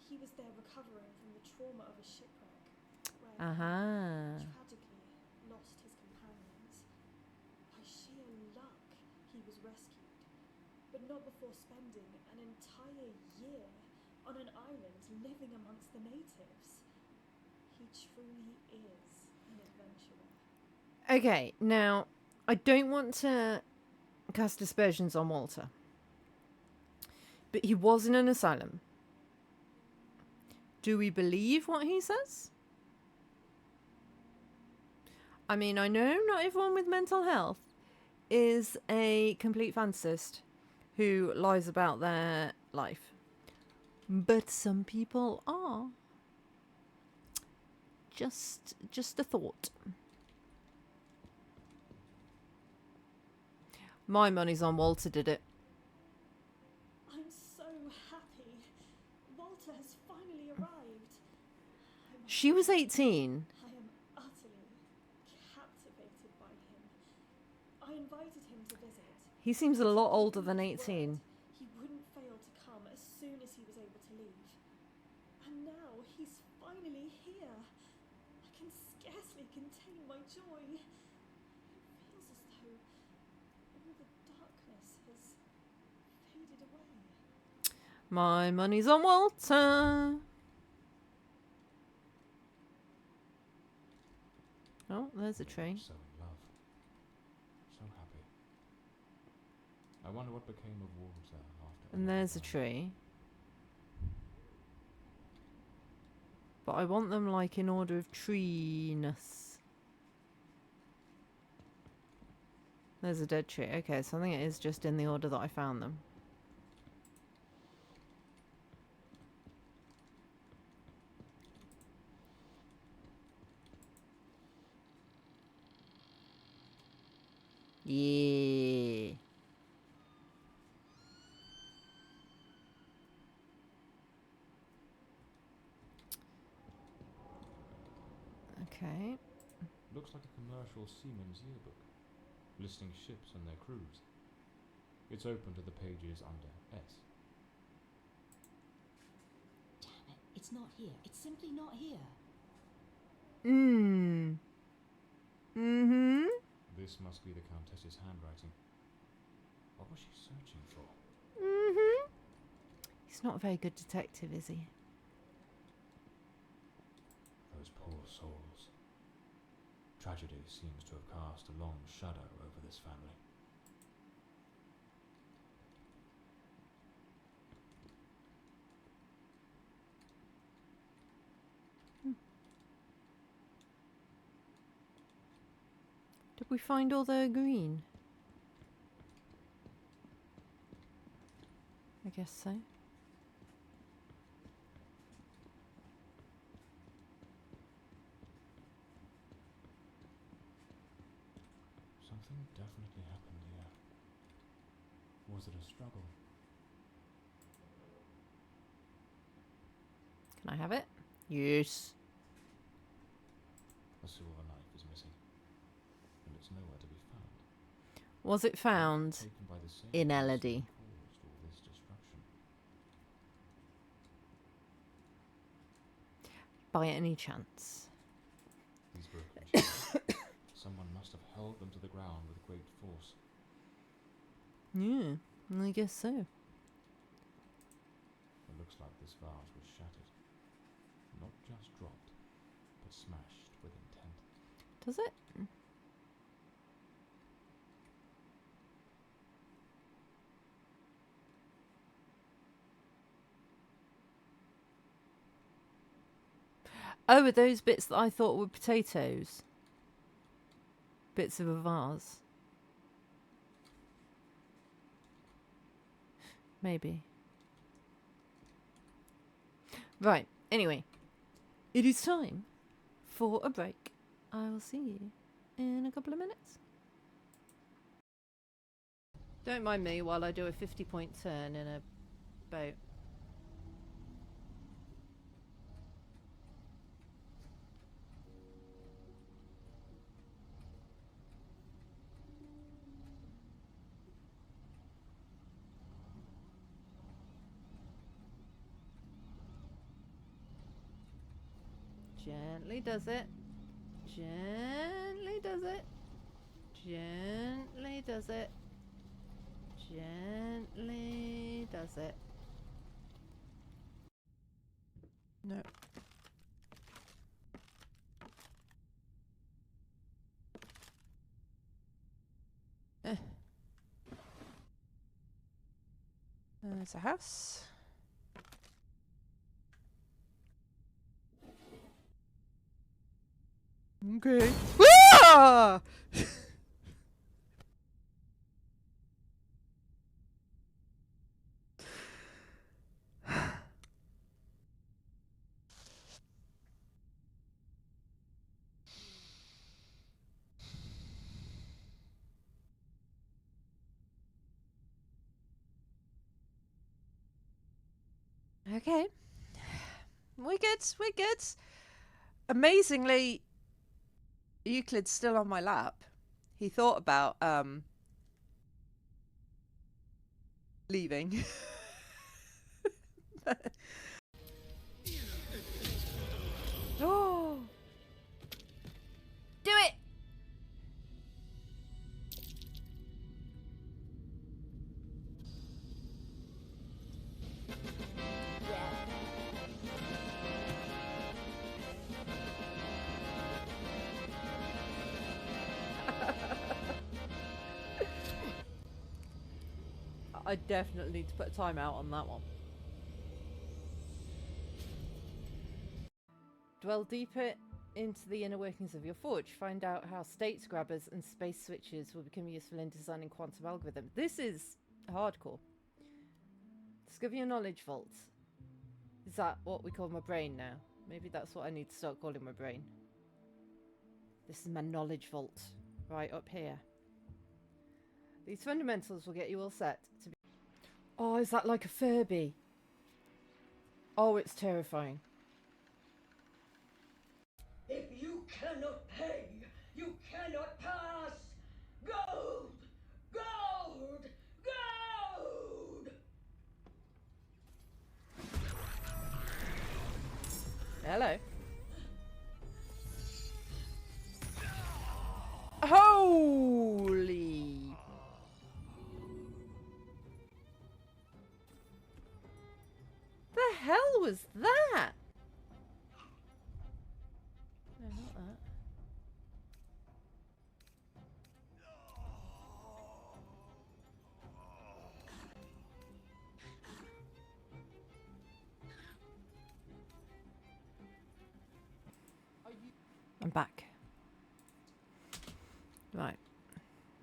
He was there recovering from the trauma of a shipwreck, where he tragically lost his companions. By sheer luck, he was rescued, but not before spending an entire year on an island living amongst the natives. He truly is an adventurer. Okay, now, I don't want to cast aspersions on Walter, but he was in an asylum. Do we believe what he says? I mean, I know not everyone with mental health is a complete fantasist who lies about their life, but some people are. Just a thought. My money's on Walter did it. I'm so happy. Walter has finally arrived. She was 18. I am utterly captivated by him. I invited him to visit. He seems a lot older than 18. He wouldn't fail to come as soon as he was able to leave. And now he's finally here. I can scarcely contain my joy. It feels as though all the darkness has faded away. My money's on Walter. Oh, there's a tree. So in love. So happy. I wonder what became of Walter after. And there's a tree. But I want them like in order of treeness. There's a dead tree. Okay, so I think it is just in the order that I found them. Yeah. Okay. Looks like a commercial seaman's yearbook, listing ships and their crews. It's open to the pages under S. Damn it, it's not here. It's simply not here. Mm-hmm. This must be the Countess's handwriting. What was she searching for? Mm-hmm. He's not a very good detective, is he? Those poor souls. Tragedy seems to have cast a long shadow over this family. Did we find all the green? I guess so. Something definitely happened here. Was it a struggle? Can I have it? Yes. A silver knife is missing, and it's nowhere to be found. Was it found Taken by the same in person Elodie? who caused all this destruction. By any chance? These broken chains. Someone must have held them to the ground with great force. Yeah, I guess so. It looks like this vase was shattered. Not just dropped, but smashed with intent. Does it? Oh, are those bits that I thought were potatoes? Bits of a vase. Maybe. Right, anyway. It is time for a break. I will see you in a couple of minutes. Don't mind me while I do a 50-point turn in a boat. Gently does it. Gently does it. Gently does it. Gently does it. No. There's a house. Okay. Ah! Okay. We're good. We're good. Amazingly, Euclid's still on my lap. He thought about leaving. Oh! Do it! I definitely need to put a timeout on that one. Dwell deeper into the inner workings of your forge. Find out how states grabbers and space switches will become useful in designing quantum algorithms. This is hardcore. Discover your knowledge vault. Is that what we call my brain now? Maybe that's what I need to start calling my brain. This is my knowledge vault. Right up here. These fundamentals will get you all set to be... Oh, is that like a Furby? Oh, it's terrifying. If you cannot pay, you cannot pass! Gold! Gold! Gold! Hello. Holy! The hell was that? No, not that. I'm back. Right.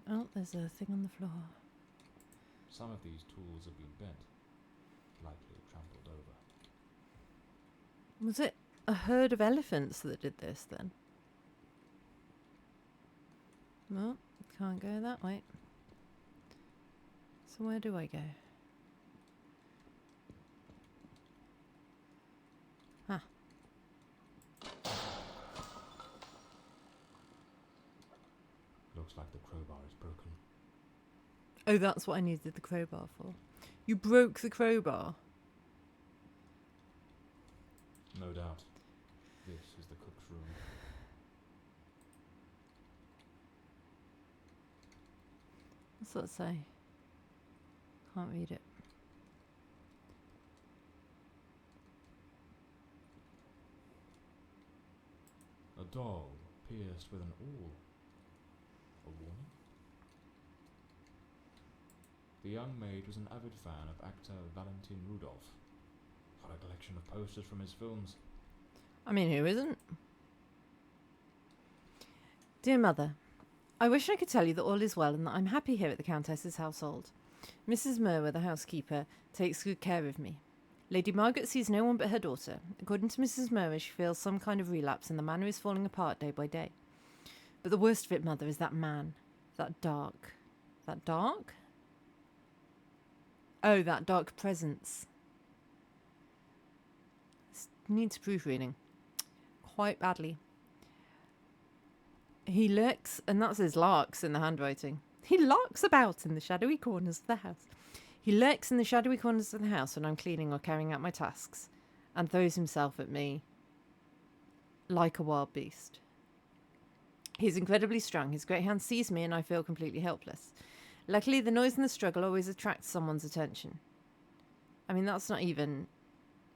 Oh, there's a thing on the floor. Some of these tools have been bent, likely trampled over. Was it a herd of elephants that did this then? No, can't go that way. So where do I go? Ah. Looks like the crowbar is broken. Oh, that's what I needed the crowbar for. You broke the crowbar? No doubt. This is the cook's room. What's that say? Can't read it. A doll pierced with an awl. A warning? The young maid was an avid fan of actor Valentin Rudolph. Got a collection of posters from his films. I mean, who isn't? Dear Mother, I wish I could tell you that all is well and that I'm happy here at the Countess's household. Mrs. Merwer, the housekeeper, takes good care of me. Lady Margaret sees no one but her daughter. According to Mrs. Merwer, she feels some kind of relapse and the manor is falling apart day by day. But the worst of it, Mother, is that man. That dark... That dark? Oh, that dark presence. This needs proofreading. Quite badly. He lurks, and that says larks in the handwriting. He larks about in the shadowy corners of the house. He lurks in the shadowy corners of the house when I'm cleaning or carrying out my tasks, and throws himself at me like a wild beast. He's incredibly strong. His great hand sees me and I feel completely helpless. Luckily, the noise and the struggle always attracts someone's attention. I mean, that's not even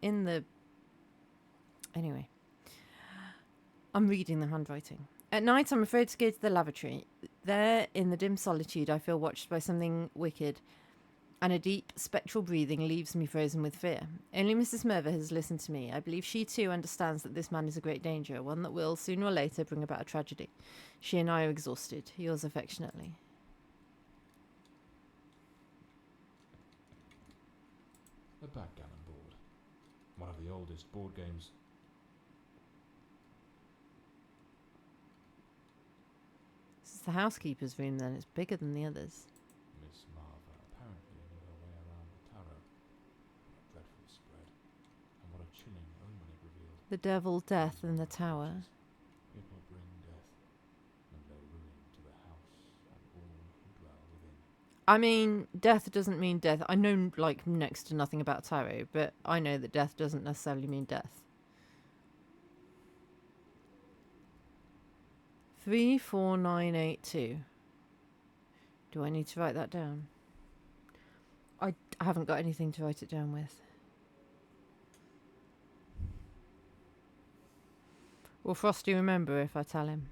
in the... Anyway. I'm reading the handwriting. At night, I'm afraid to go to the lavatory. There, in the dim solitude, I feel watched by something wicked, and a deep, spectral breathing leaves me frozen with fear. Only Mrs. Merver has listened to me. I believe she, too, understands that this man is a great danger, one that will, sooner or later, bring about a tragedy. She and I are exhausted. Yours affectionately. A backgammon board. One of the oldest board games. This is the housekeeper's room, then. It's bigger than the others. Miss Marver apparently knew her way around the tarot. What a dreadful spread. And what a chilling omen it revealed. The devil, death, and the tower. It will bring death, and lay ruin to the house and all who dwell within. I mean, death doesn't mean death. I know, like, next to nothing about tarot, but I know that death doesn't necessarily mean death. 34982. Do I need to write that down? I haven't got anything to write it down with. Will Frosty remember if I tell him?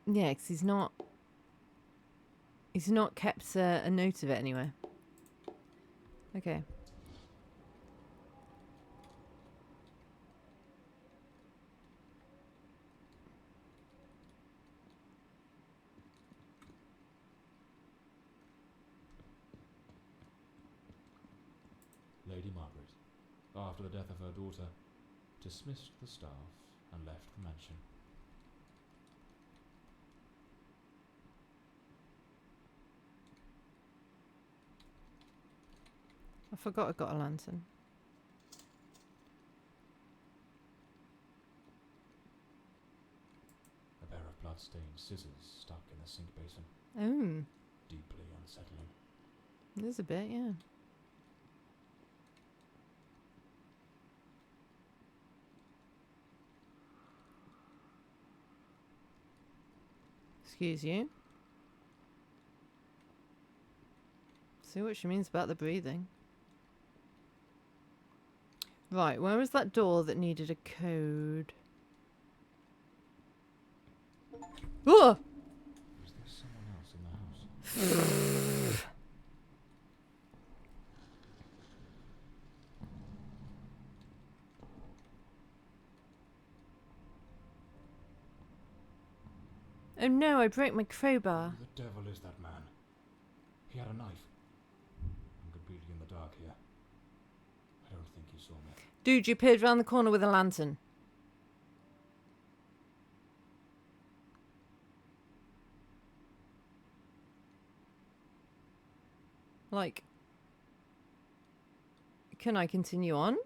Yeah, 'cause he's not kept a note of it anywhere. Okay. Lady Margaret, after the death of her daughter, dismissed the staff and left the mansion. I forgot I got a lantern. A pair of blood-stained scissors stuck in the sink basin. Oh, Deeply unsettling. there's a bit, yeah. Excuse you. See what she means about the breathing. Right, where was that door that needed a code? Oh! Was there someone else in the house? Oh no, I broke my crowbar. Who the devil is that man? He had a knife. I'm completely in the dark here. I don't think he saw me. Dude, you appeared round the corner with a lantern. Like, can I continue on?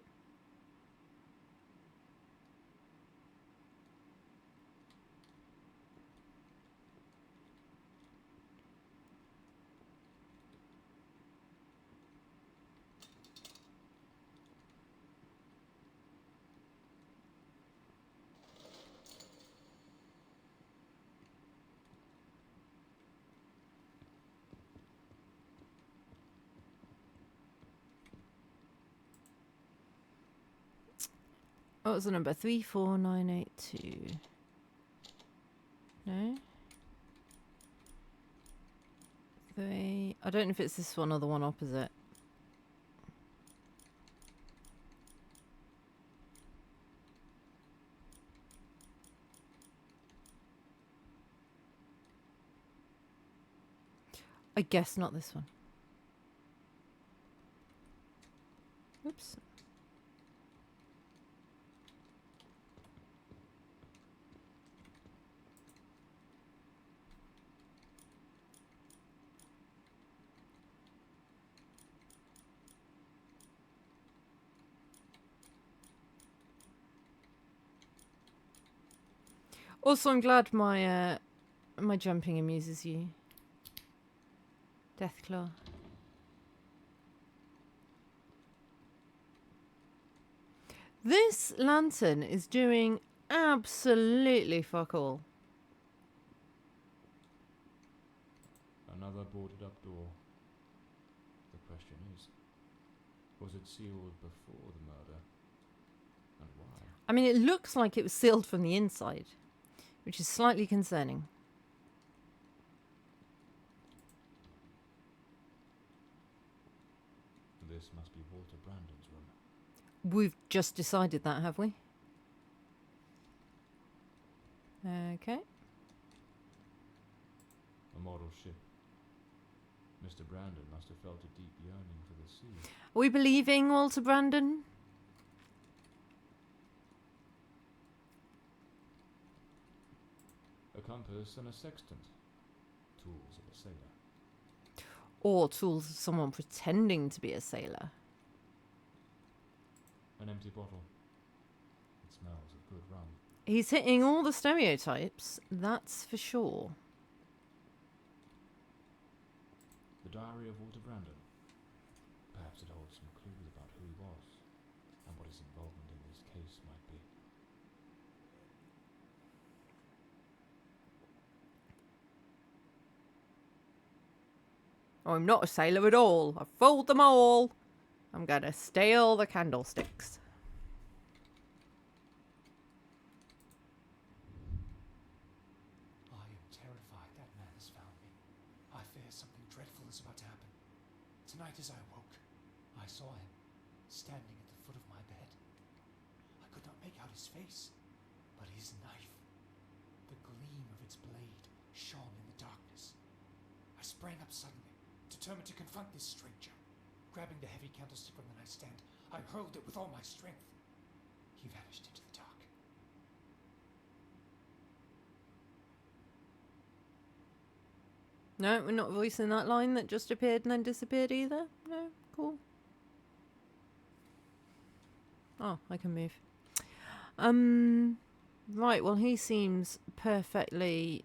What was the number? 34982. No? 3. I don't know if it's this one or the one opposite. I guess not this one. Oops. Also, I'm glad my jumping amuses you. Deathclaw. This lantern is doing absolutely fuck all. Another boarded up door. The question is, was it sealed before the murder? And why? I mean, it looks like it was sealed from the inside, which is slightly concerning. This must be Walter Brandon's room. We've just decided that, have we? Okay. A model ship. Mr. Brandon must have felt a deep yearning for the sea. Are we believing Walter Brandon? A compass and a sextant. Tools of a sailor. Or tools of someone pretending to be a sailor? An empty bottle. It smells of good rum. He's hitting all the stereotypes, that's for sure. The diary of Walter Brandon. Perhaps it holds some clues about who he was and what his involvement in this case might be. I'm not a sailor at all. I've fooled them all. I'm gonna steal the candlesticks. I am terrified that man has found me. I fear something dreadful is about to happen. Tonight as I awoke, I saw him standing at the foot of my bed. I could not make out his face, but his knife, the gleam of its blade, shone in the darkness. I sprang up suddenly, determined to confront this stranger. Grabbing the heavy candlestick from the nightstand, I hurled it with all my strength. He vanished into the dark. No, we're not voicing that line that just appeared and then disappeared either. No, cool. Oh, I can move. Right, well, he seems perfectly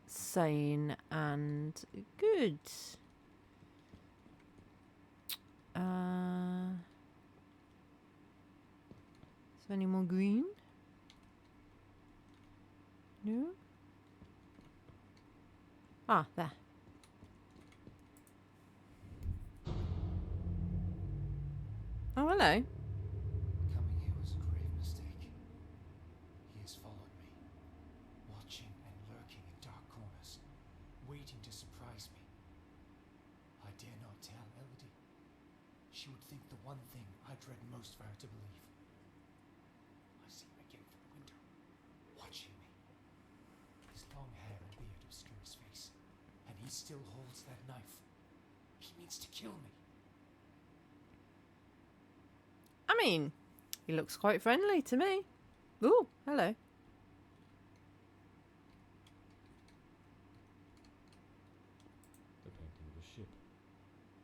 sane and good. Is there any more green? No? Ah, there. Oh, hello. Coming here was a grave mistake. He has followed me, watching and lurking in dark corners, waiting to surprise me. I dare not tell Elodie. She would think the one thing I dread most for her to believe. I see him again from the window, watching me. His long hair and beard obscure his face, and he still holds that knife. He means to kill me. I mean, he looks quite friendly to me. Ooh, hello. The painting of a ship.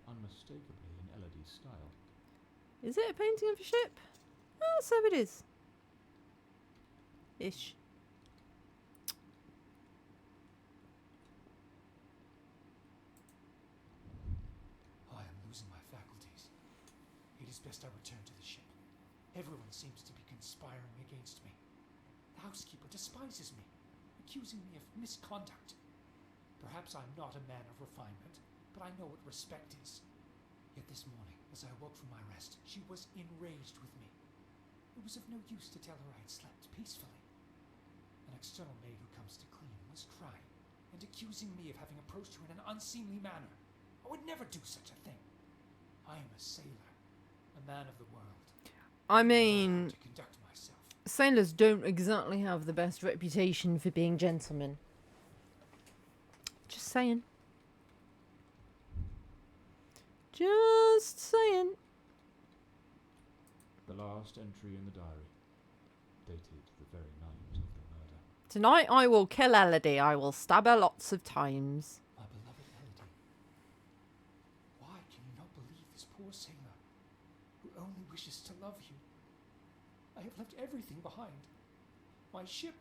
Unmistakably in Elodie's style. Is it a painting of a ship? Oh, so it is. Ish. I am losing my faculties. It is best I return to the ship. Everyone seems to be conspiring against me. The housekeeper despises me, accusing me of misconduct. Perhaps I'm not a man of refinement, but I know what respect is. Yet this morning, as I awoke from my rest, she was enraged with me. It was of no use to tell her I had slept peacefully. An external maid who comes to clean was crying and accusing me of having approached her in an unseemly manner. I would never do such a thing. I am a sailor, a man of the world. I I know how mean, to conduct myself. sailors don't exactly have the best reputation for being gentlemen. Just saying. Just saying. The last entry in the diary. Dated the very night of the murder. Tonight I will kill Elodie. I will stab her lots of times. My beloved Elodie, why can you not believe this poor sailor who only wishes to love you? I have left everything behind. My ship,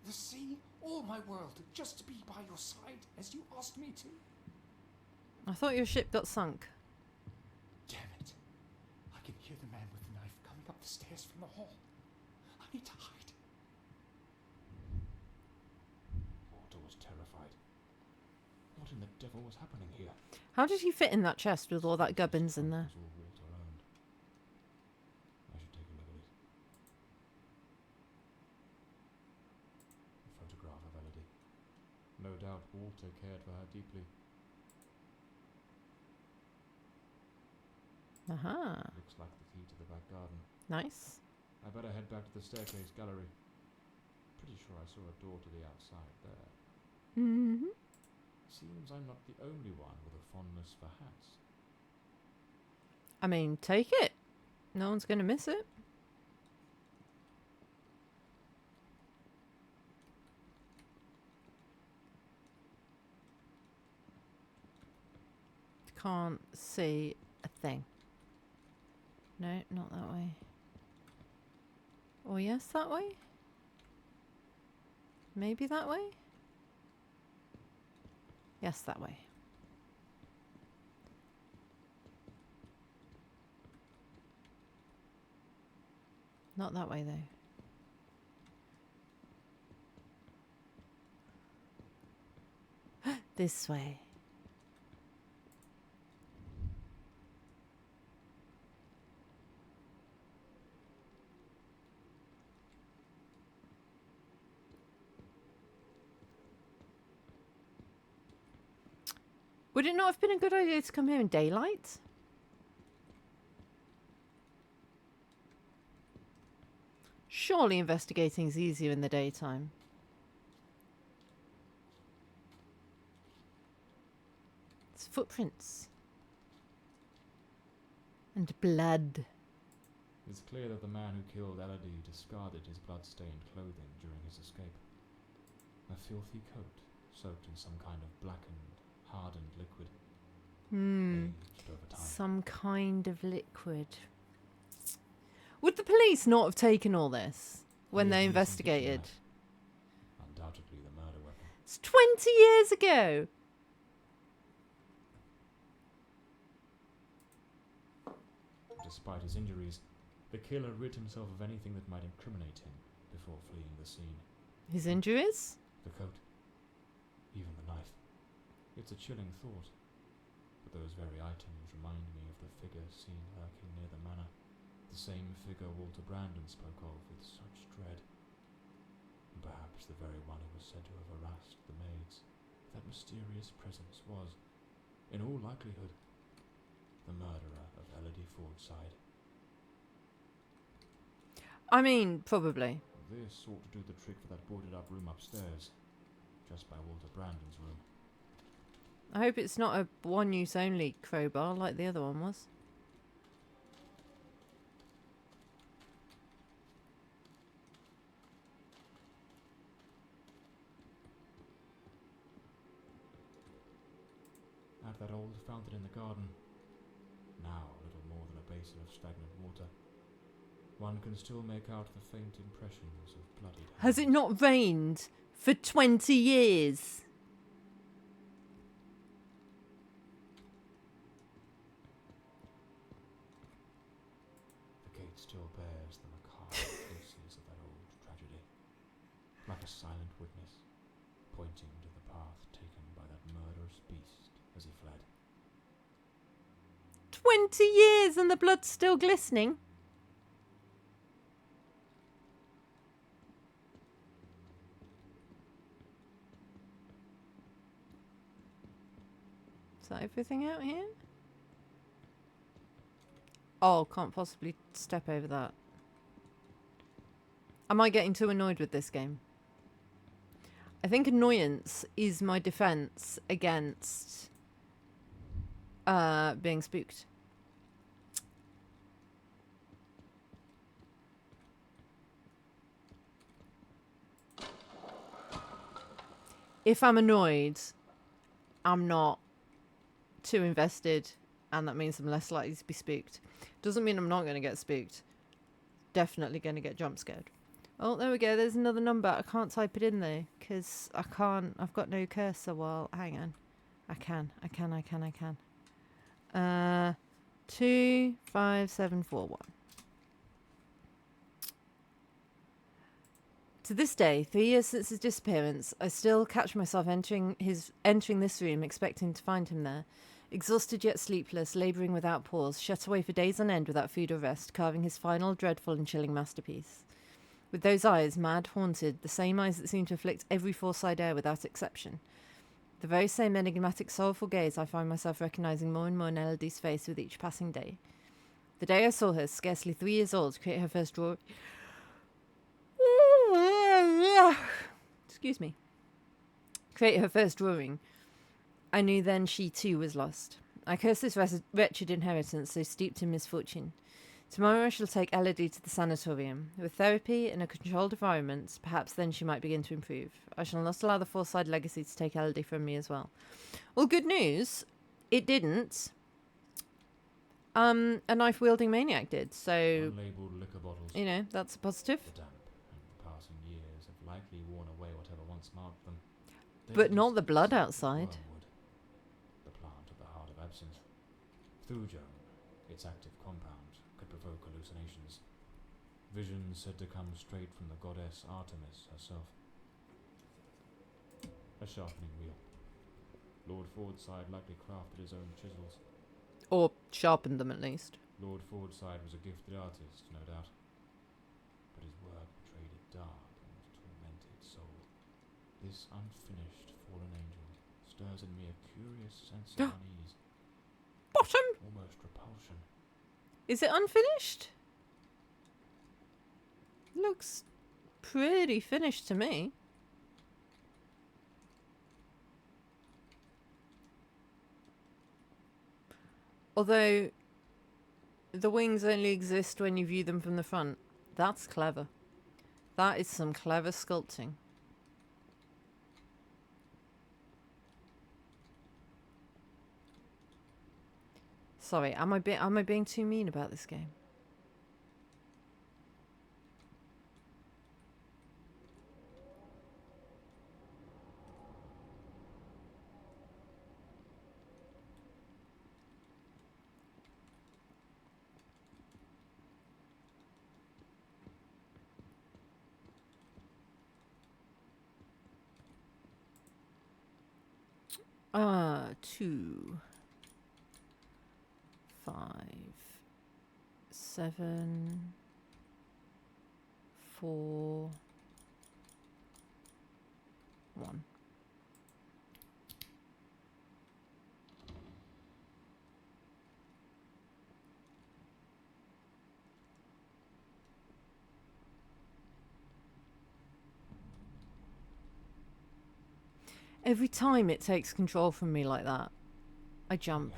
the sea, all my world, just to be by your side as you asked me to. I thought your ship got sunk. Damn it. I can hear the man with the knife coming up the stairs from the hall. I need to hide. Walter was terrified. What in the devil was happening here? How did he fit in that chest with all that gubbins in there? It was all Walter owned. I should take a look at it. A photograph of Elodie. No doubt Walter cared for her deeply. Aha. Looks like the key to the back garden. Nice. I better head back to the staircase gallery. Pretty sure I saw a door to the outside there. Mm-hmm. Seems I'm not the only one with a fondness for hats. I mean, take it. No one's going to miss it. Can't see a thing. No, not that way. Or yes, that way? Maybe that way? Yes, that way. Not that way, though. This way. Would it not have been a good idea to come here in daylight? Surely investigating is easier in the daytime. It's footprints. And blood. It's clear that the man who killed Elodie discarded his blood-stained clothing during his escape. A filthy coat, soaked in some kind of blackened, hardened liquid. Aged over time. Some kind of liquid. Would the police not have taken all this when they Yes, investigated? Undoubtedly the murder weapon. It's 20 years ago! Despite his injuries, the killer rid himself of anything that might incriminate him before fleeing the scene. His injuries? The coat. Even the knife. It's a chilling thought. But those very items remind me of the figure seen lurking near the manor. The same figure Walter Brandon spoke of with such dread. And perhaps the very one who was said to have harassed the maids. That mysterious presence was, in all likelihood, the murderer of Elodie Fordside. I mean, probably. This ought to do the trick for that boarded up room upstairs, just by Walter Brandon's room. I hope it's not a one-use only crowbar like the other one was. At that old fountain in the garden, now little more than a basin of stagnant water, one can still make out the faint impressions of bloodied hands. Has it not rained for 20 years? The gate still bears the macabre traces of that old tragedy, like a silent witness, pointing to the path taken by that murderous beast as he fled. 20 years and the blood's still glistening? Is that everything out here? Oh, can't possibly step over that. Am I getting too annoyed with this game? I think annoyance is my defense against being spooked. If I'm annoyed, I'm not too invested, and that means I'm less likely to be spooked. Doesn't mean I'm not going to get spooked. Definitely going to get jump scared. Oh, there we go. There's another number. I can't type it in though, because I can't. I've got no cursor. Well, hang on. I can. 25741. To this day, 3 years since his disappearance, I still catch myself entering this room, expecting to find him there. Exhausted yet sleepless, labouring without pause, shut away for days on end without food or rest, carving his final dreadful and chilling masterpiece. With those eyes, mad, haunted, the same eyes that seem to afflict every Forside heir without exception. The very same enigmatic, sorrowful gaze I find myself recognising more and more in Elodie's face with each passing day. The day I saw her, scarcely 3 years old, create her first drawing. Excuse me. Create her first drawing. I knew then she too was lost. I cursed this wretched inheritance so steeped in misfortune. Tomorrow I shall take Elodie to the sanatorium. With therapy in a controlled environment, perhaps then she might begin to improve. I shall not allow the Forside legacy to take Elodie from me as well. Well, good news. It didn't. A knife-wielding maniac did, so... Unlabeled liquor bottles. You know, that's a positive. The damp and the passing years have likely worn away whatever once marked them. But not the blood outside. Wormwood, the plant at the heart of absinthe. Thujone, its active compound, could provoke hallucinations. Visions said to come straight from the goddess Artemis herself. A sharpening wheel. Lord Fordside likely crafted his own chisels. Or sharpened them at least. Lord Fordside was a gifted artist, no doubt. But his work betrayed a dark and tormented soul. This unfinished fallen angel stirs in me a curious sense of unease. Bottom! Almost repulsion. Is it unfinished? Looks pretty finished to me. Although the wings only exist when you view them from the front. That's clever. That is some clever sculpting. Sorry, am I being too mean about this game? Ah, 2, 5, 7, 4, 1. Every time it takes control from me like that, I jump.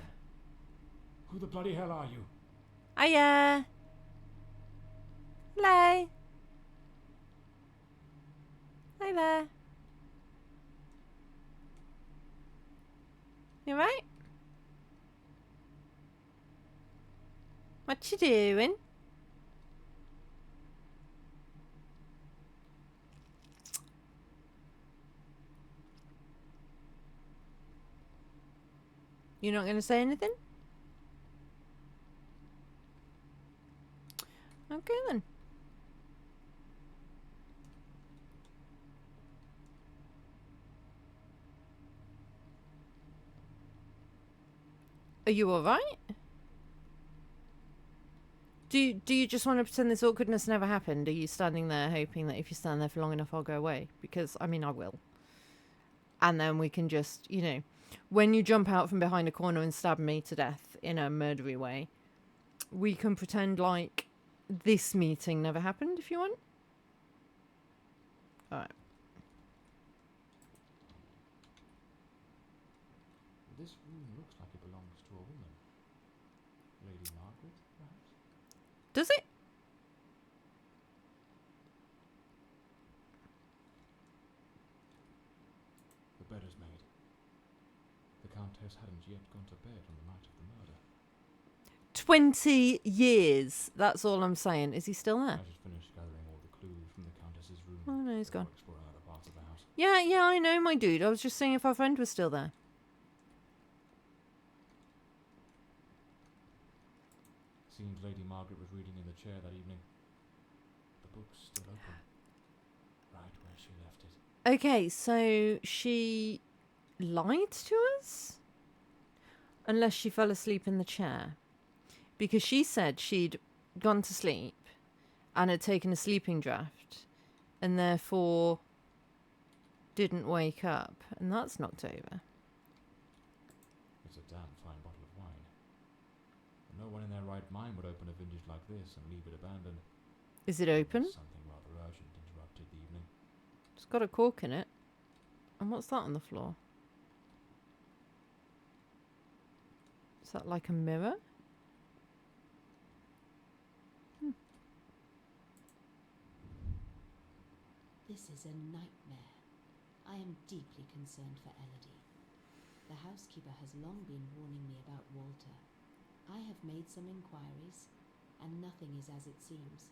Who the bloody hell are you? Hiya! Hello! Hi there. You right? What you doing? You're not going to say anything? Okay then. Are you alright? Do you just want to pretend this awkwardness never happened? Are you standing there hoping that if you stand there for long enough I'll go away? Because, I mean, I will. And then we can just, you know... When you jump out from behind a corner and stab me to death in a murdery way, we can pretend like this meeting never happened if you want. Alright. This room looks like it belongs to a woman. Lady Margaret, perhaps? Does it? The bed is made. The Countess hadn't yet gone to bed on the night of the murder. 20 years. That's all I'm saying. Is he still there? I should finish gathering all the clues from the Countess. Oh no, he's gone. Or explore another part of the house. Yeah, I know, my dude. I was just seeing if our friend was still there. Seems Lady Margaret was reading in the chair that evening. The book's still open. Right where she left it. Okay, so she lied to us? Unless she fell asleep in the chair. Because she said she'd gone to sleep and had taken a sleeping draft and therefore didn't wake up. And that's knocked over. It's a damn fine bottle of wine. No one in their right mind would open a vintage like this and leave it abandoned. Is it open? Unless something rather urgent interrupted the evening. It's got a cork in it. And what's that on the floor? Is that like a mirror? This is a nightmare. I am deeply concerned for Elodie. The housekeeper has long been warning me about Walter. I have made some inquiries, and nothing is as it seems.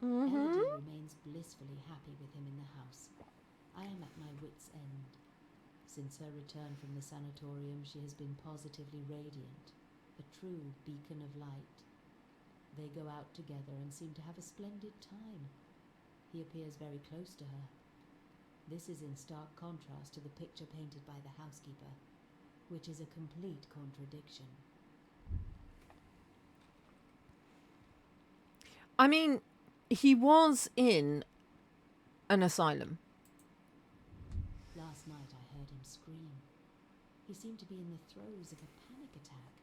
Elodie remains blissfully happy with him in the house. I am at my wit's end. Since her return from the sanatorium, she has been positively radiant, a true beacon of light. They go out together and seem to have a splendid time. He appears very close to her. This is in stark contrast to the picture painted by the housekeeper, which is a complete contradiction. I mean, he was in an asylum. Last night I heard him scream. He seemed to be in the throes of a panic attack.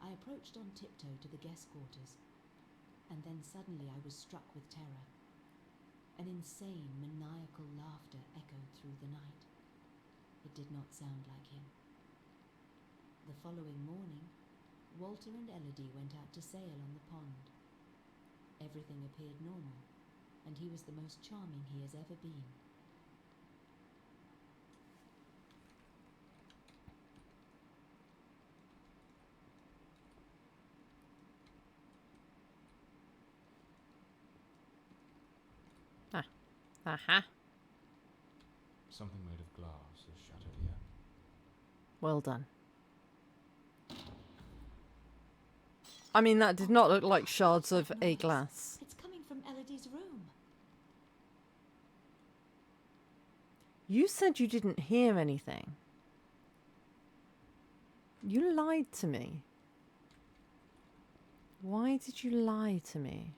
I approached on tiptoe to the guest quarters, and then suddenly I was struck with terror. An insane, maniacal laughter echoed through the night. It did not sound like him. The following morning, Walter and Elodie went out to sail on the pond. Everything appeared normal, and he was the most charming he has ever been. Aha. Something made of glass is shattered here. Well done. I mean, that did not look like shards of a glass. It's coming from Elodie's room. You said you didn't hear anything. You lied to me. Why did you lie to me?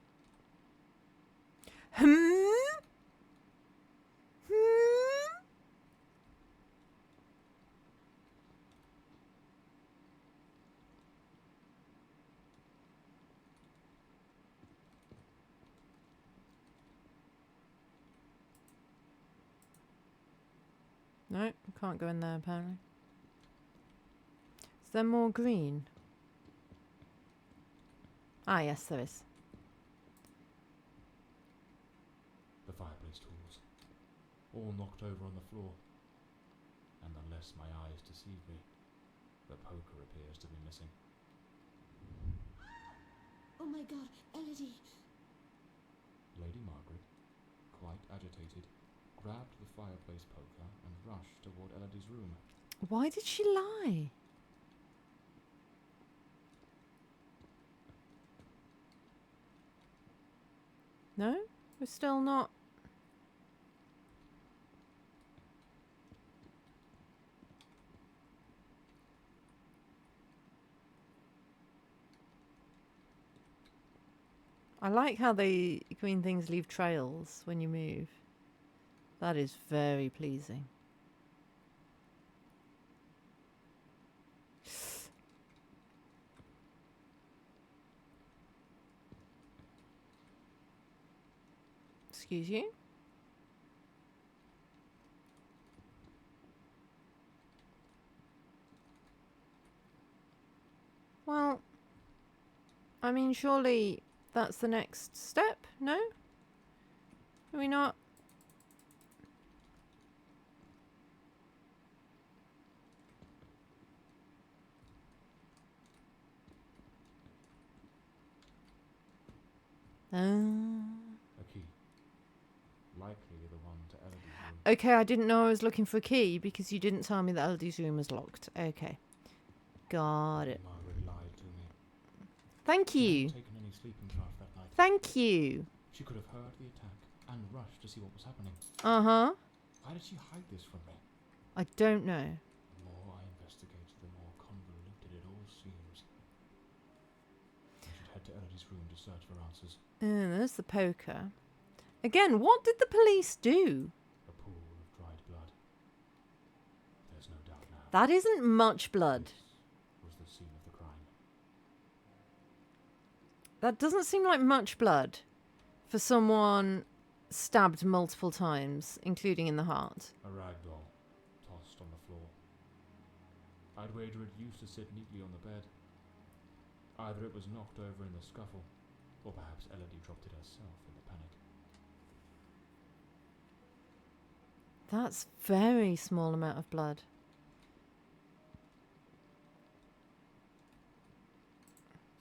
No, can't go in there apparently. Is there more green? Ah, yes, there is. The fireplace tools, all knocked over on the floor. And unless my eyes deceive me, the poker appears to be missing. Oh my God, Elodie! Lady Margaret, quite agitated, grabbed the fireplace poker and rushed toward Elodie's room. Why did she lie? No? We're still not... I like how the green things leave trails when you move. That is very pleasing. Excuse you? Well, I mean, surely that's the next step, no? Are we not? A key. Okay, I didn't know I was looking for a key because you didn't tell me that Elodie's room was locked. Okay. Got it. Margaret lied to me. Thank She you. hadn't taken any sleeping draught that night. Thank you. She could have heard the attack and rushed to see what was happening. Uh-huh. Why did she hide this from me? I don't know. The more I investigated, the more convoluted it all seems. I should head to Elodie's room to search for answers. There's the poker. Again, what did the police do? A pool of dried blood. There's no doubt now. That isn't much blood. This was the scene of the crime. That doesn't seem like much blood for someone stabbed multiple times, including in the heart. A rag doll, tossed on the floor. I'd wager it used to sit neatly on the bed. Either it was knocked over in the scuffle, or perhaps Elodie dropped it herself in the panic. That's very small amount of blood.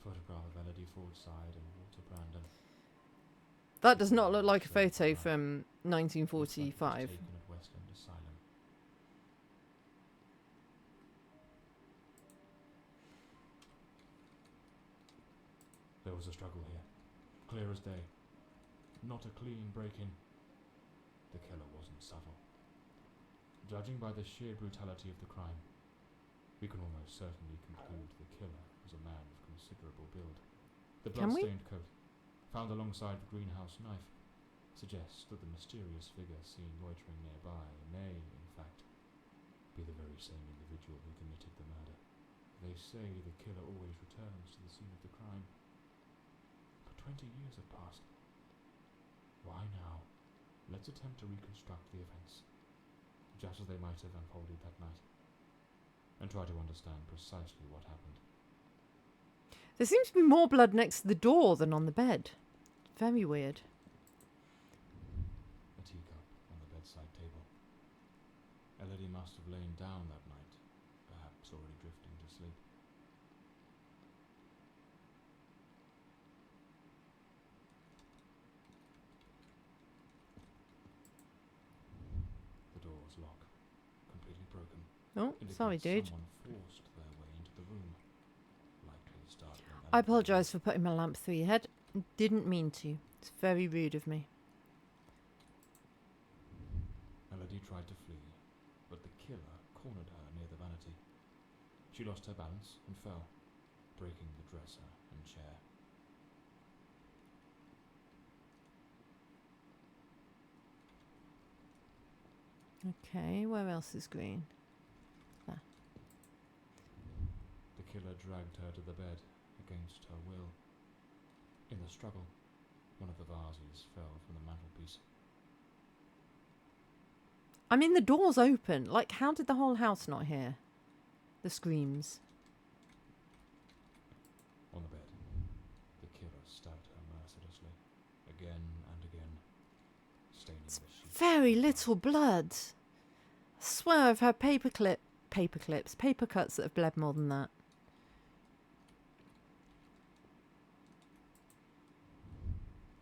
Photograph of Elodie Fordside and Walter Brandon. That does not look like a photo from Looks like it was 1945. taken at Westland Asylum. There was a struggle here, clear as day. Not a clean break-in. The killer wasn't subtle. Judging by the sheer brutality of the crime, we can almost certainly conclude the killer was a man of considerable build. The Can we? blood-stained coat, found alongside the greenhouse knife, suggests that the mysterious figure seen loitering nearby may, in fact, be the very same individual who committed the murder. They say the killer always returns to the scene of the crime. But 20 years have passed. Why now? Let's attempt to reconstruct the events, just as they might have unfolded that night, and try to understand precisely what happened. There seems to be more blood next to the door than on the bed. Very weird. A teacup on the bedside table. Elodie must have lain down that night, perhaps already drifting to sleep. The door's lock, completely broken. Oh, sorry, indicates dude. Someone forced their way into the room. Likely started an I elevator. apologise for putting my lamp through your head. Didn't mean to. It's very rude of me. Elodie tried to flee, but the killer cornered her near the vanity. She lost her balance and fell, breaking the dresser and chair. Okay, where else is green? There. The killer dragged her to the bed against her will. In the struggle, one of the vases fell from the mantelpiece. I mean, the door's open. Like, how did the whole house not hear the screams? On the bed, the killer stabbed her mercilessly, again and again, staining the sheets. Very little blood. I swear I've had paper cuts that have bled more than that.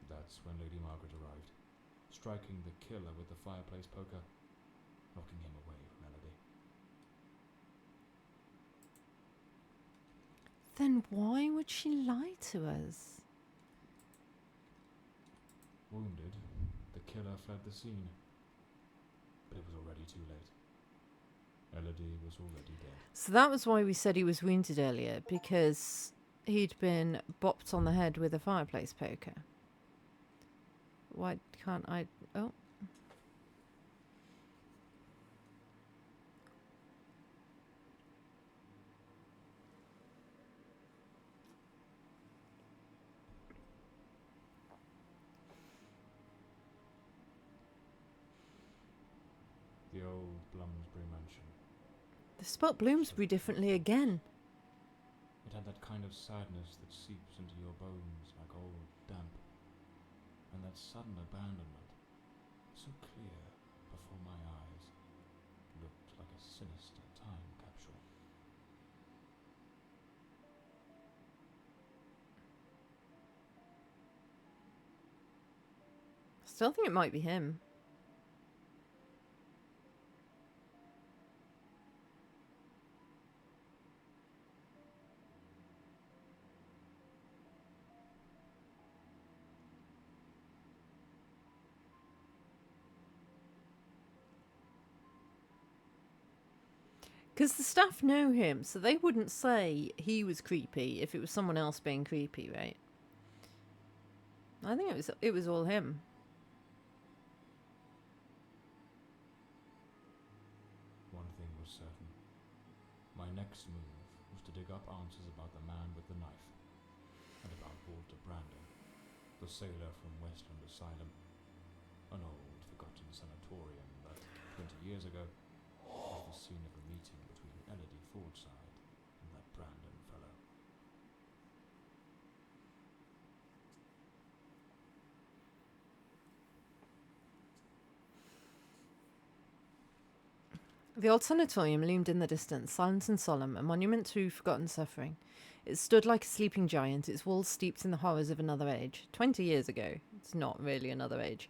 That's when Lady Margaret arrived, striking the killer with the fireplace poker, knocking him away from Elodie. Then why would she lie to us? Wounded, the killer fled the scene, but it was already too late. Elodie was already dead. So that was why we said he was wounded earlier, because he'd been bopped on the head with a fireplace poker. Why can't I... Oh. The old Bloomsbury mansion. They spelt Bloomsbury differently again. It had that kind of sadness that seeps into your bones like old damp, and that sudden abandonment, so clear before my eyes, looked like a sinister time capsule. Still think it might be him. Because the staff know him, so they wouldn't say he was creepy if it was someone else being creepy, right? I think it was all him. One thing was certain. My next move was to dig up answers about the man with the knife, and about Walter Brandon, the sailor from Westland Asylum, an old, forgotten sanatorium that, 20 years ago, was the scene of a meeting between Elodie Fordside and that Brandon fellow. The old sanatorium loomed in the distance, silent and solemn, a monument to forgotten suffering. It stood like a sleeping giant, its walls steeped in the horrors of another age. 20 years ago. It's not really another age.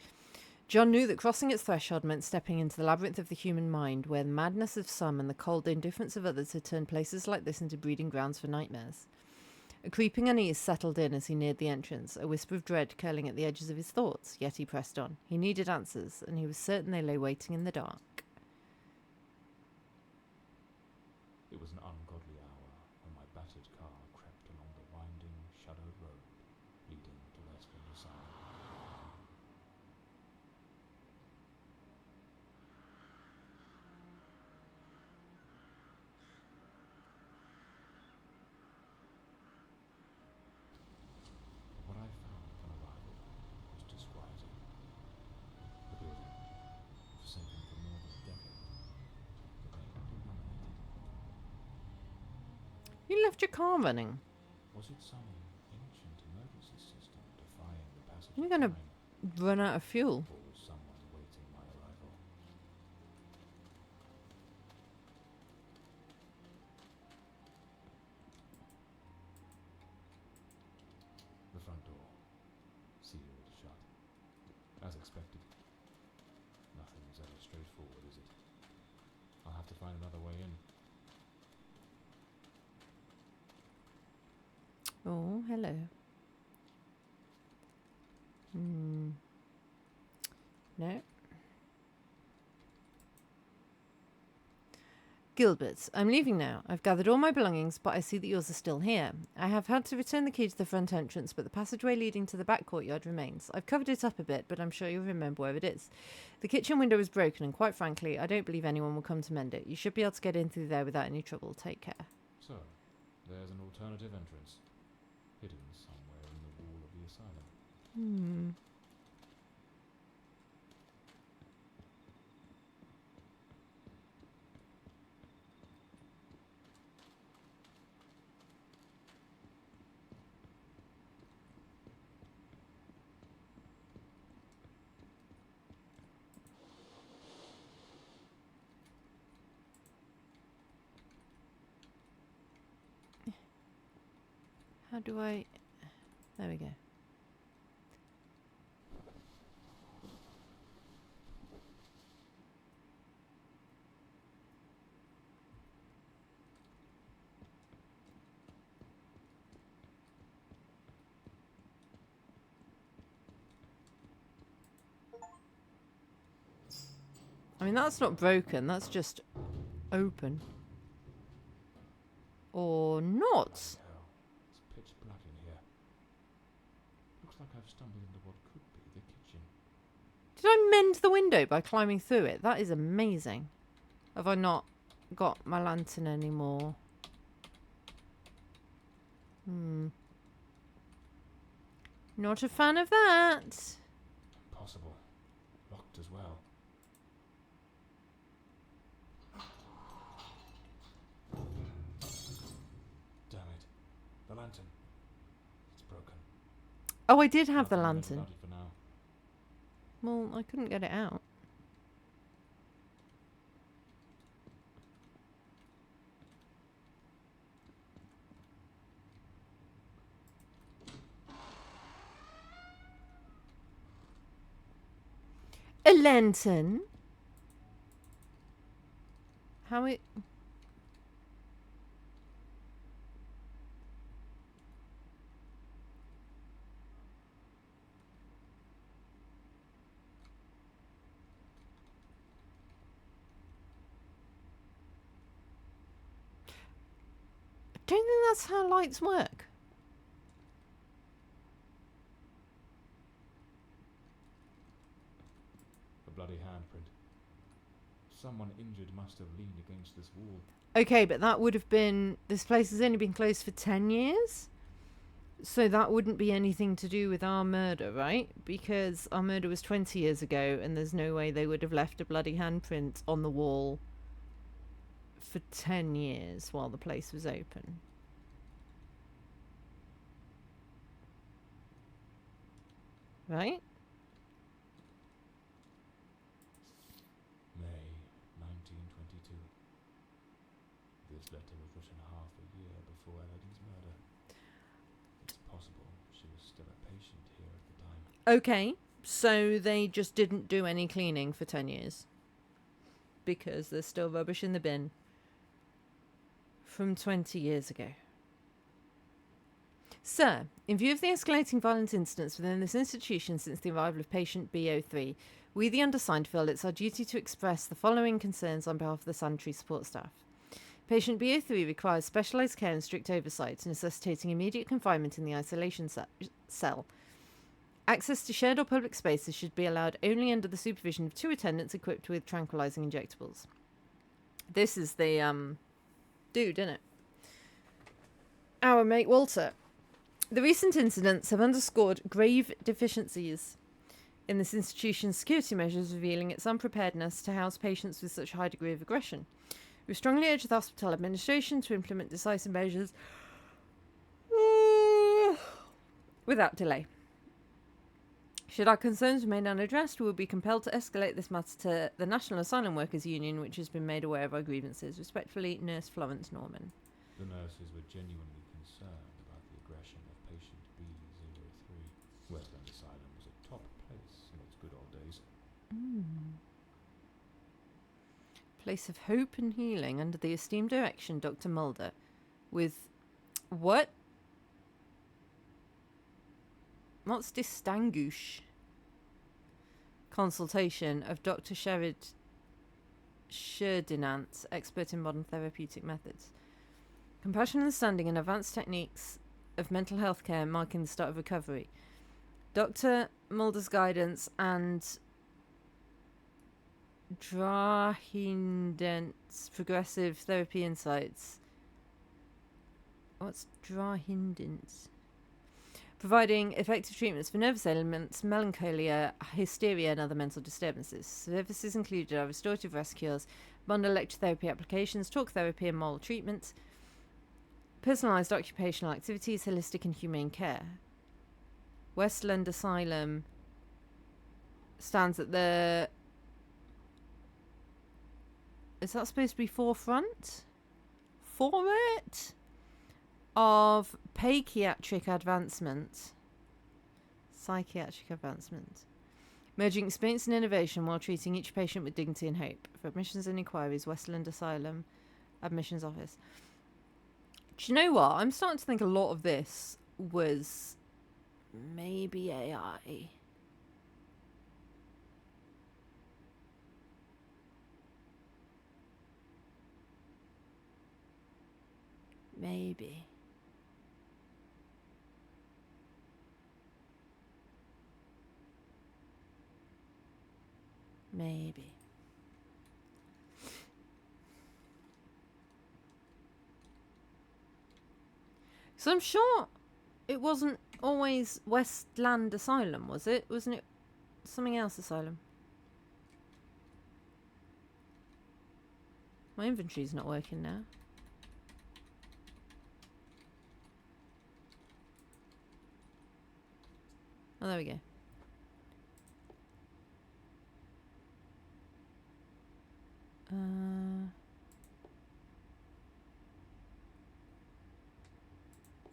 John knew that crossing its threshold meant stepping into the labyrinth of the human mind, where the madness of some and the cold indifference of others had turned places like this into breeding grounds for nightmares. A creeping unease settled in as he neared the entrance, a whisper of dread curling at the edges of his thoughts, yet he pressed on. He needed answers, and he was certain they lay waiting in the dark. It was an ungodly hour when my battered car crept along the winding, shadowed road leading to Westland Asylum. What I found upon arrival was disquieting. The building, forsaken for more than a decade, remained illuminated. You left your car running. Was it some ancient emergency system defying the passage You're of gonna time, run out of fuel. or was someone waiting my arrival? The front door, sealed shut. As expected. Nothing is ever straightforward, is it? I'll have to find another way in. Oh, hello. No. Gilbert, I'm leaving now. I've gathered all my belongings, but I see that yours are still here. I have had to return the key to the front entrance, but the passageway leading to the back courtyard remains. I've covered it up a bit, but I'm sure you'll remember where it is. The kitchen window is broken, and quite frankly, I don't believe anyone will come to mend it. You should be able to get in through there without any trouble. Take care. So, there's an alternative entrance, hidden somewhere in the wall of the asylum. How do I... There we go. I mean, that's not broken, that's just open. Or not. Hell, it's pitch black in here. Looks like I've stumbled into what could be the kitchen. Did I mend the window by climbing through it? That is amazing. Have I not got my lantern anymore? Not a fan of that. Impossible. Locked as well. Damn it. The lantern. It's broken. Oh, I did have the Nothing lantern. about it for now. Well, I couldn't get it out. A lantern? How it... think that's how lights work? A bloody handprint. Someone injured must have leaned against this wall. Okay, but that would have been... This place has only been closed for 10 years? So that wouldn't be anything to do with our murder, right? Because our murder was 20 years ago, and there's no way they would have left a bloody handprint on the wall for 10 years while the place was open. Right? May 1922. This letter was written half a year before Elodie's murder. It's possible she was still a patient here at the time. Okay, so they just didn't do any cleaning for 10 years. Because there's still rubbish in the bin from 20 years ago. Sir, in view of the escalating violent incidents within this institution since the arrival of patient B03, we the undersigned feel it's our duty to express the following concerns on behalf of the sanitary support staff. Patient B03 requires specialised care and strict oversight, necessitating immediate confinement in the isolation cell. Access to shared or public spaces should be allowed only under the supervision of 2 attendants equipped with tranquilizing injectables. This is the, dude, isn't it? Our mate Walter. The recent incidents have underscored grave deficiencies in this institution's security measures, revealing its unpreparedness to house patients with such a high degree of aggression. We strongly urge the hospital administration to implement decisive measures without delay. Should our concerns remain unaddressed, we will be compelled to escalate this matter to the National Asylum Workers Union, which has been made aware of our grievances. Respectfully, Nurse Florence Norman. The nurses were genuinely concerned about the aggression of patient B03. Westland Asylum was a top place in its good old days. Place of hope and healing under the esteemed direction Dr. Mulder, with what? What's distinguish? Consultation of Dr. Sherrod Sherdinant, expert in modern therapeutic methods. Compassion, understanding, and advanced techniques of mental health care marking the start of recovery. Dr. Mulder's guidance and Drahindent's progressive therapy insights. What's Drahindent? Providing effective treatments for nervous ailments, melancholia, hysteria, and other mental disturbances. Services included are restorative rest cures, bond electrotherapy applications, talk therapy, and moral treatment, personalised occupational activities, holistic and humane care. Westland Asylum stands at the... Is that supposed to be forefront? For it? Of psychiatric advancement. Merging experience and innovation while treating each patient with dignity and hope. For admissions and inquiries, Westland Asylum Admissions Office. Do you know what? I'm starting to think a lot of this was maybe AI. Maybe. Maybe. So I'm sure it wasn't always Westland Asylum, was it? Wasn't it something else Asylum? My inventory's not working now. Oh, there we go.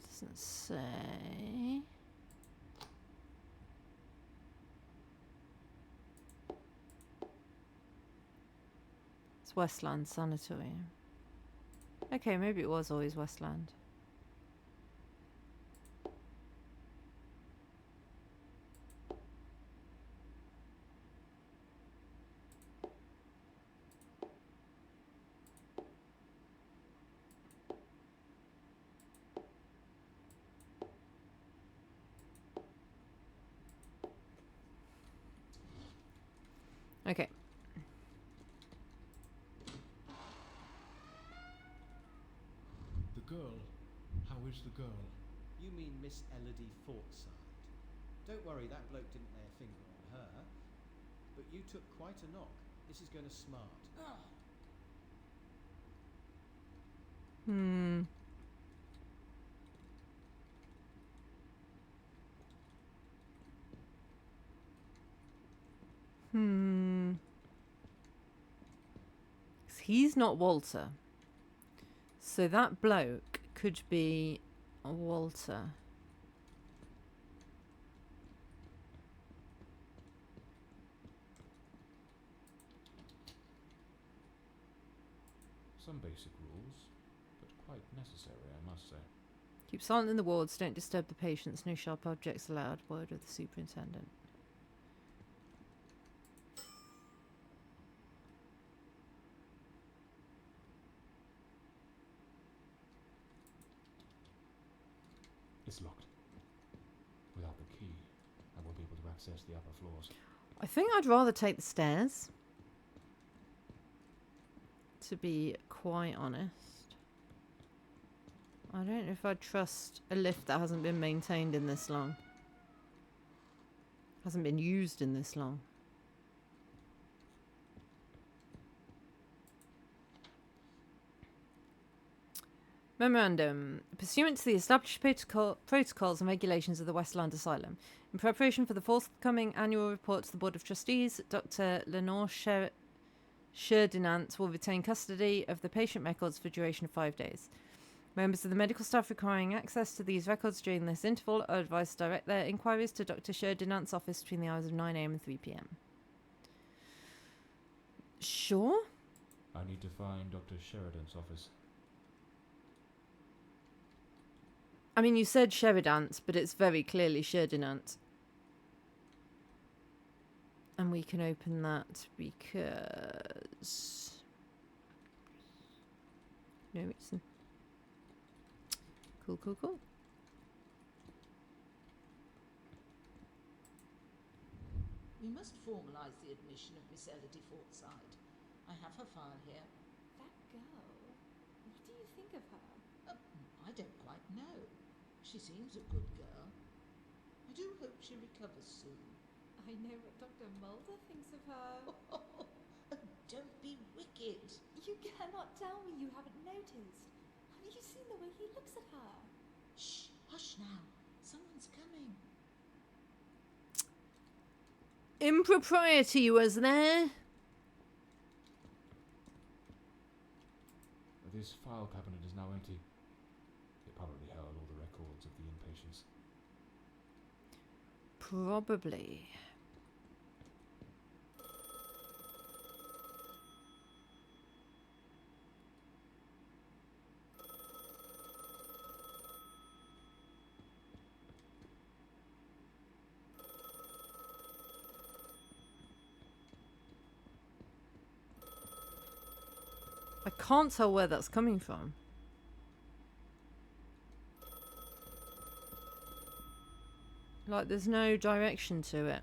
Doesn't say. It's Westland Sanatorium. Okay, maybe it was always Westland. Okay. The girl. How is the girl? You mean Miss Elodie Fortside? Don't worry, that bloke didn't lay a finger on her. But you took quite a knock. This is going to smart. Hmm. Hmm. 'Cause he's not Walter. So that bloke could be Walter. Some basic rules, but quite necessary, I must say. Keep silent in the wards. Don't disturb the patients. No sharp objects allowed. Word of the superintendent. It's locked. Without the key, I won't be able to access the upper floors. I think I'd rather take the stairs. To be quite honest. I don't know if I'd trust a lift that hasn't been maintained in this long. Hasn't been used in this long. Memorandum. Pursuant to the established protocols and regulations of the Westland Asylum, in preparation for the forthcoming annual report to the Board of Trustees, Dr. Lenore Sherdinant will retain custody of the patient records for a duration of 5 days. Members of the medical staff requiring access to these records during this interval are advised to direct their inquiries to Dr. Sherdinant's office between the hours of 9 a.m. and 3 p.m. Sure? I need to find Dr. Sheridan's office. I mean, you said Sheridan, but it's very clearly Sherdinant. And we can open that because... no reason. Cool, cool, cool. We must formalise the admission of Miss Elodie Fortside. I have her file here. That girl. What do you think of her? I don't quite know. She seems a good girl. I do hope she recovers soon. I know what Dr. Mulder thinks of her. Don't be wicked. You cannot tell me you haven't noticed. Have you seen the way he looks at her? Shh, hush now. Someone's coming. Impropriety was there. This file cabinet is now empty. It probably held all the records of the inpatients. Probably. I can't tell where that's coming from. Like, there's no direction to it.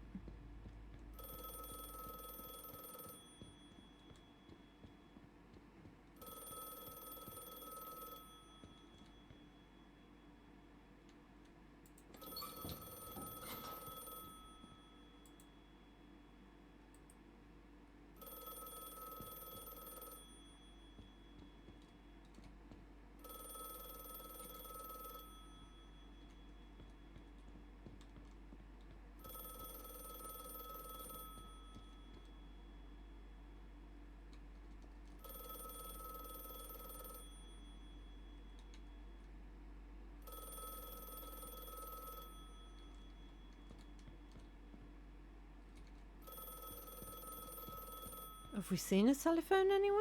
Have we seen a telephone anywhere?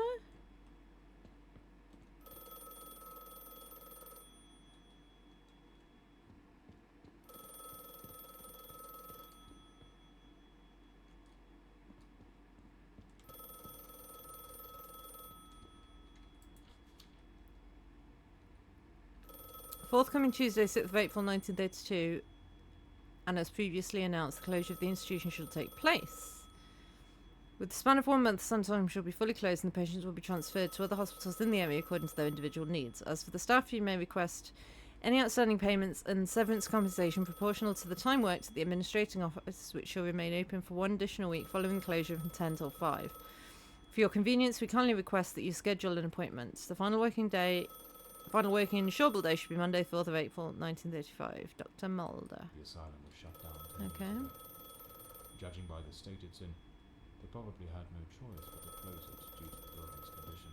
Forthcoming Tuesday, 6th of April 1932, and as previously announced, the closure of the institution shall take place. With the span of 1 month, Santorum shall be fully closed and the patients will be transferred to other hospitals in the area according to their individual needs. As for the staff, you may request any outstanding payments and severance compensation proportional to the time worked at the administrating office, which shall remain open for 1 additional week following closure from 10 till 5. For your convenience, we kindly request that you schedule an appointment. The final working insurable day should be Monday, 4th of April, 1935. Dr. Mulder. The asylum was shut down 10 years Okay. ago. Judging by the state it's in, they probably had no choice but to close it due to the building's condition.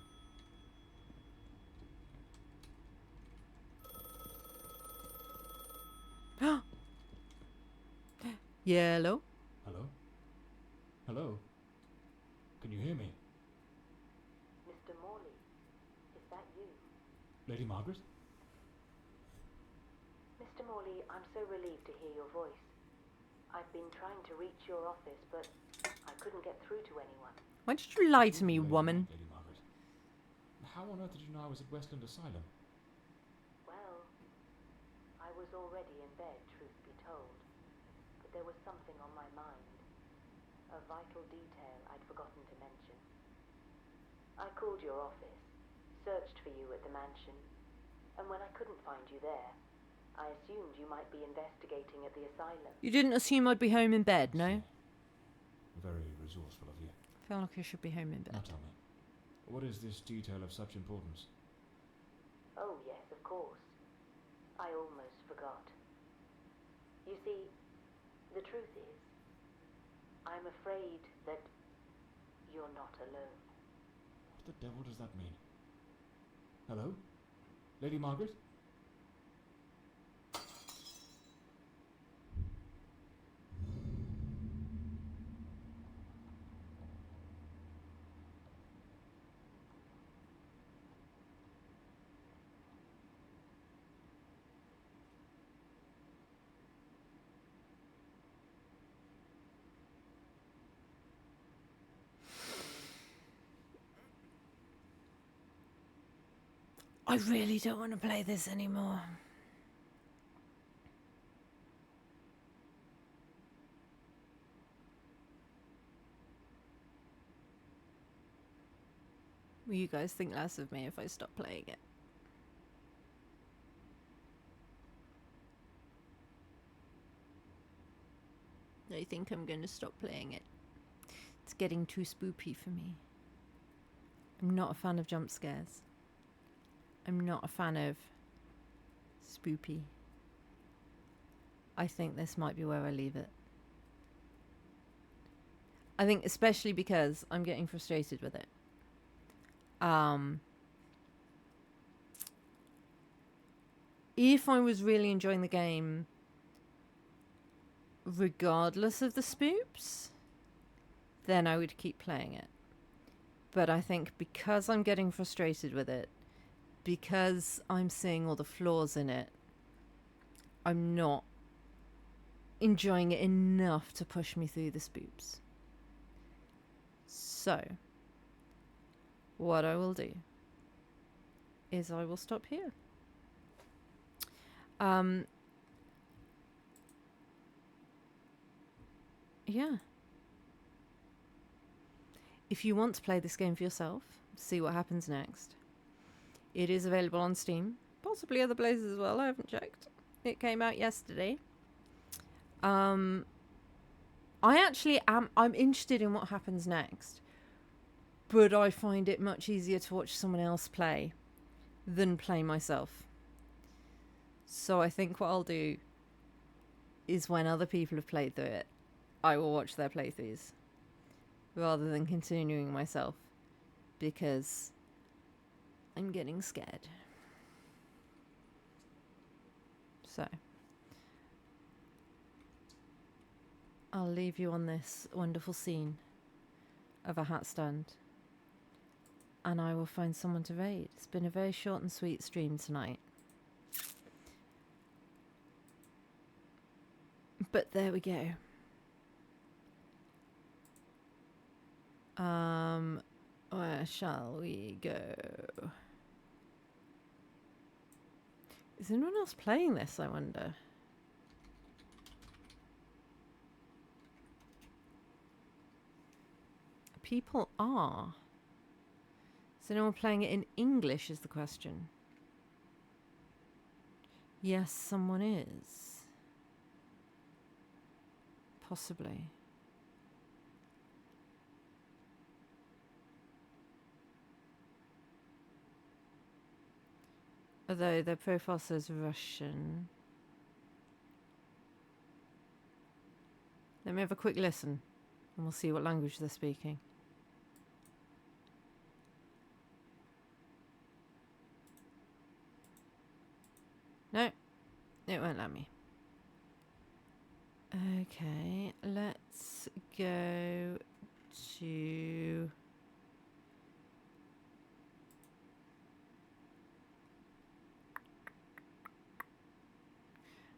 Yellow. Hello? Hello? Can you hear me? Mr. Morley, is that you? Lady Margaret? Mr. Morley, I'm so relieved to hear your voice. I've been trying to reach your office, but I couldn't get through to anyone. Why did you lie to me, Lady woman? Lady Margaret. How on earth did you know I was at Westland Asylum? Well, I was already in bed, truth be told. But there was something on my mind. A vital detail I'd forgotten to mention. I called your office, searched for you at the mansion, and when I couldn't find you there, I assumed you might be investigating at the asylum. You didn't assume I'd be home in bed, no? Very resourceful of you. I feel like I should be home in bed. Now tell me, what is this detail of such importance? Oh, yes, of course. I almost forgot. You see, the truth is, I'm afraid that you're not alone. What the devil does that mean? Hello? Lady Margaret? I really don't want to play this anymore. Will you guys think less of me if I stop playing it? I think I'm going to stop playing it. It's getting too spoopy for me. I'm not a fan of jump scares. I'm not a fan of spoopy. I think this might be where I leave it. I think especially because I'm getting frustrated with it. If I was really enjoying the game, regardless of the spoops, then I would keep playing it. But I think because I'm getting frustrated with it, because I'm seeing all the flaws in it, I'm not enjoying it enough to push me through the spoops. So, what I will do is I will stop here. Yeah. If you want to play this game for yourself, see what happens next. It is available on Steam, possibly other places as well. I haven't checked. It came out yesterday. I'm interested in what happens next, but I find it much easier to watch someone else play than play myself. So I think what I'll do is when other people have played through it, I will watch their playthroughs rather than continuing myself, because I'm getting scared. So I'll leave you on this wonderful scene of a hat stand, and I will find someone to raid. It's been a very short and sweet stream tonight, but there we go. Where shall we go? Is anyone else playing this, I wonder? people are. Is anyone playing it in English is the question. Yes, someone is. Possibly. Although their profile says Russian. Let me have a quick listen and we'll see what language they're speaking. No, it won't let me. Okay, let's go to...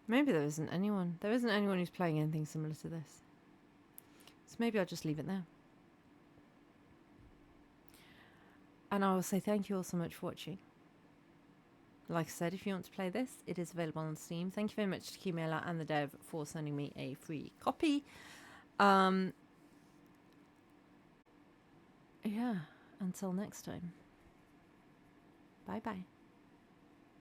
Maybe there isn't anyone. There isn't anyone who's playing anything similar to this. So maybe I'll just leave it there. And I will say thank you all so much for watching. Like I said, if you want to play this, it is available on Steam. Thank you very much to Kimela and the dev for sending me a free copy. Yeah, until next time. Bye-bye.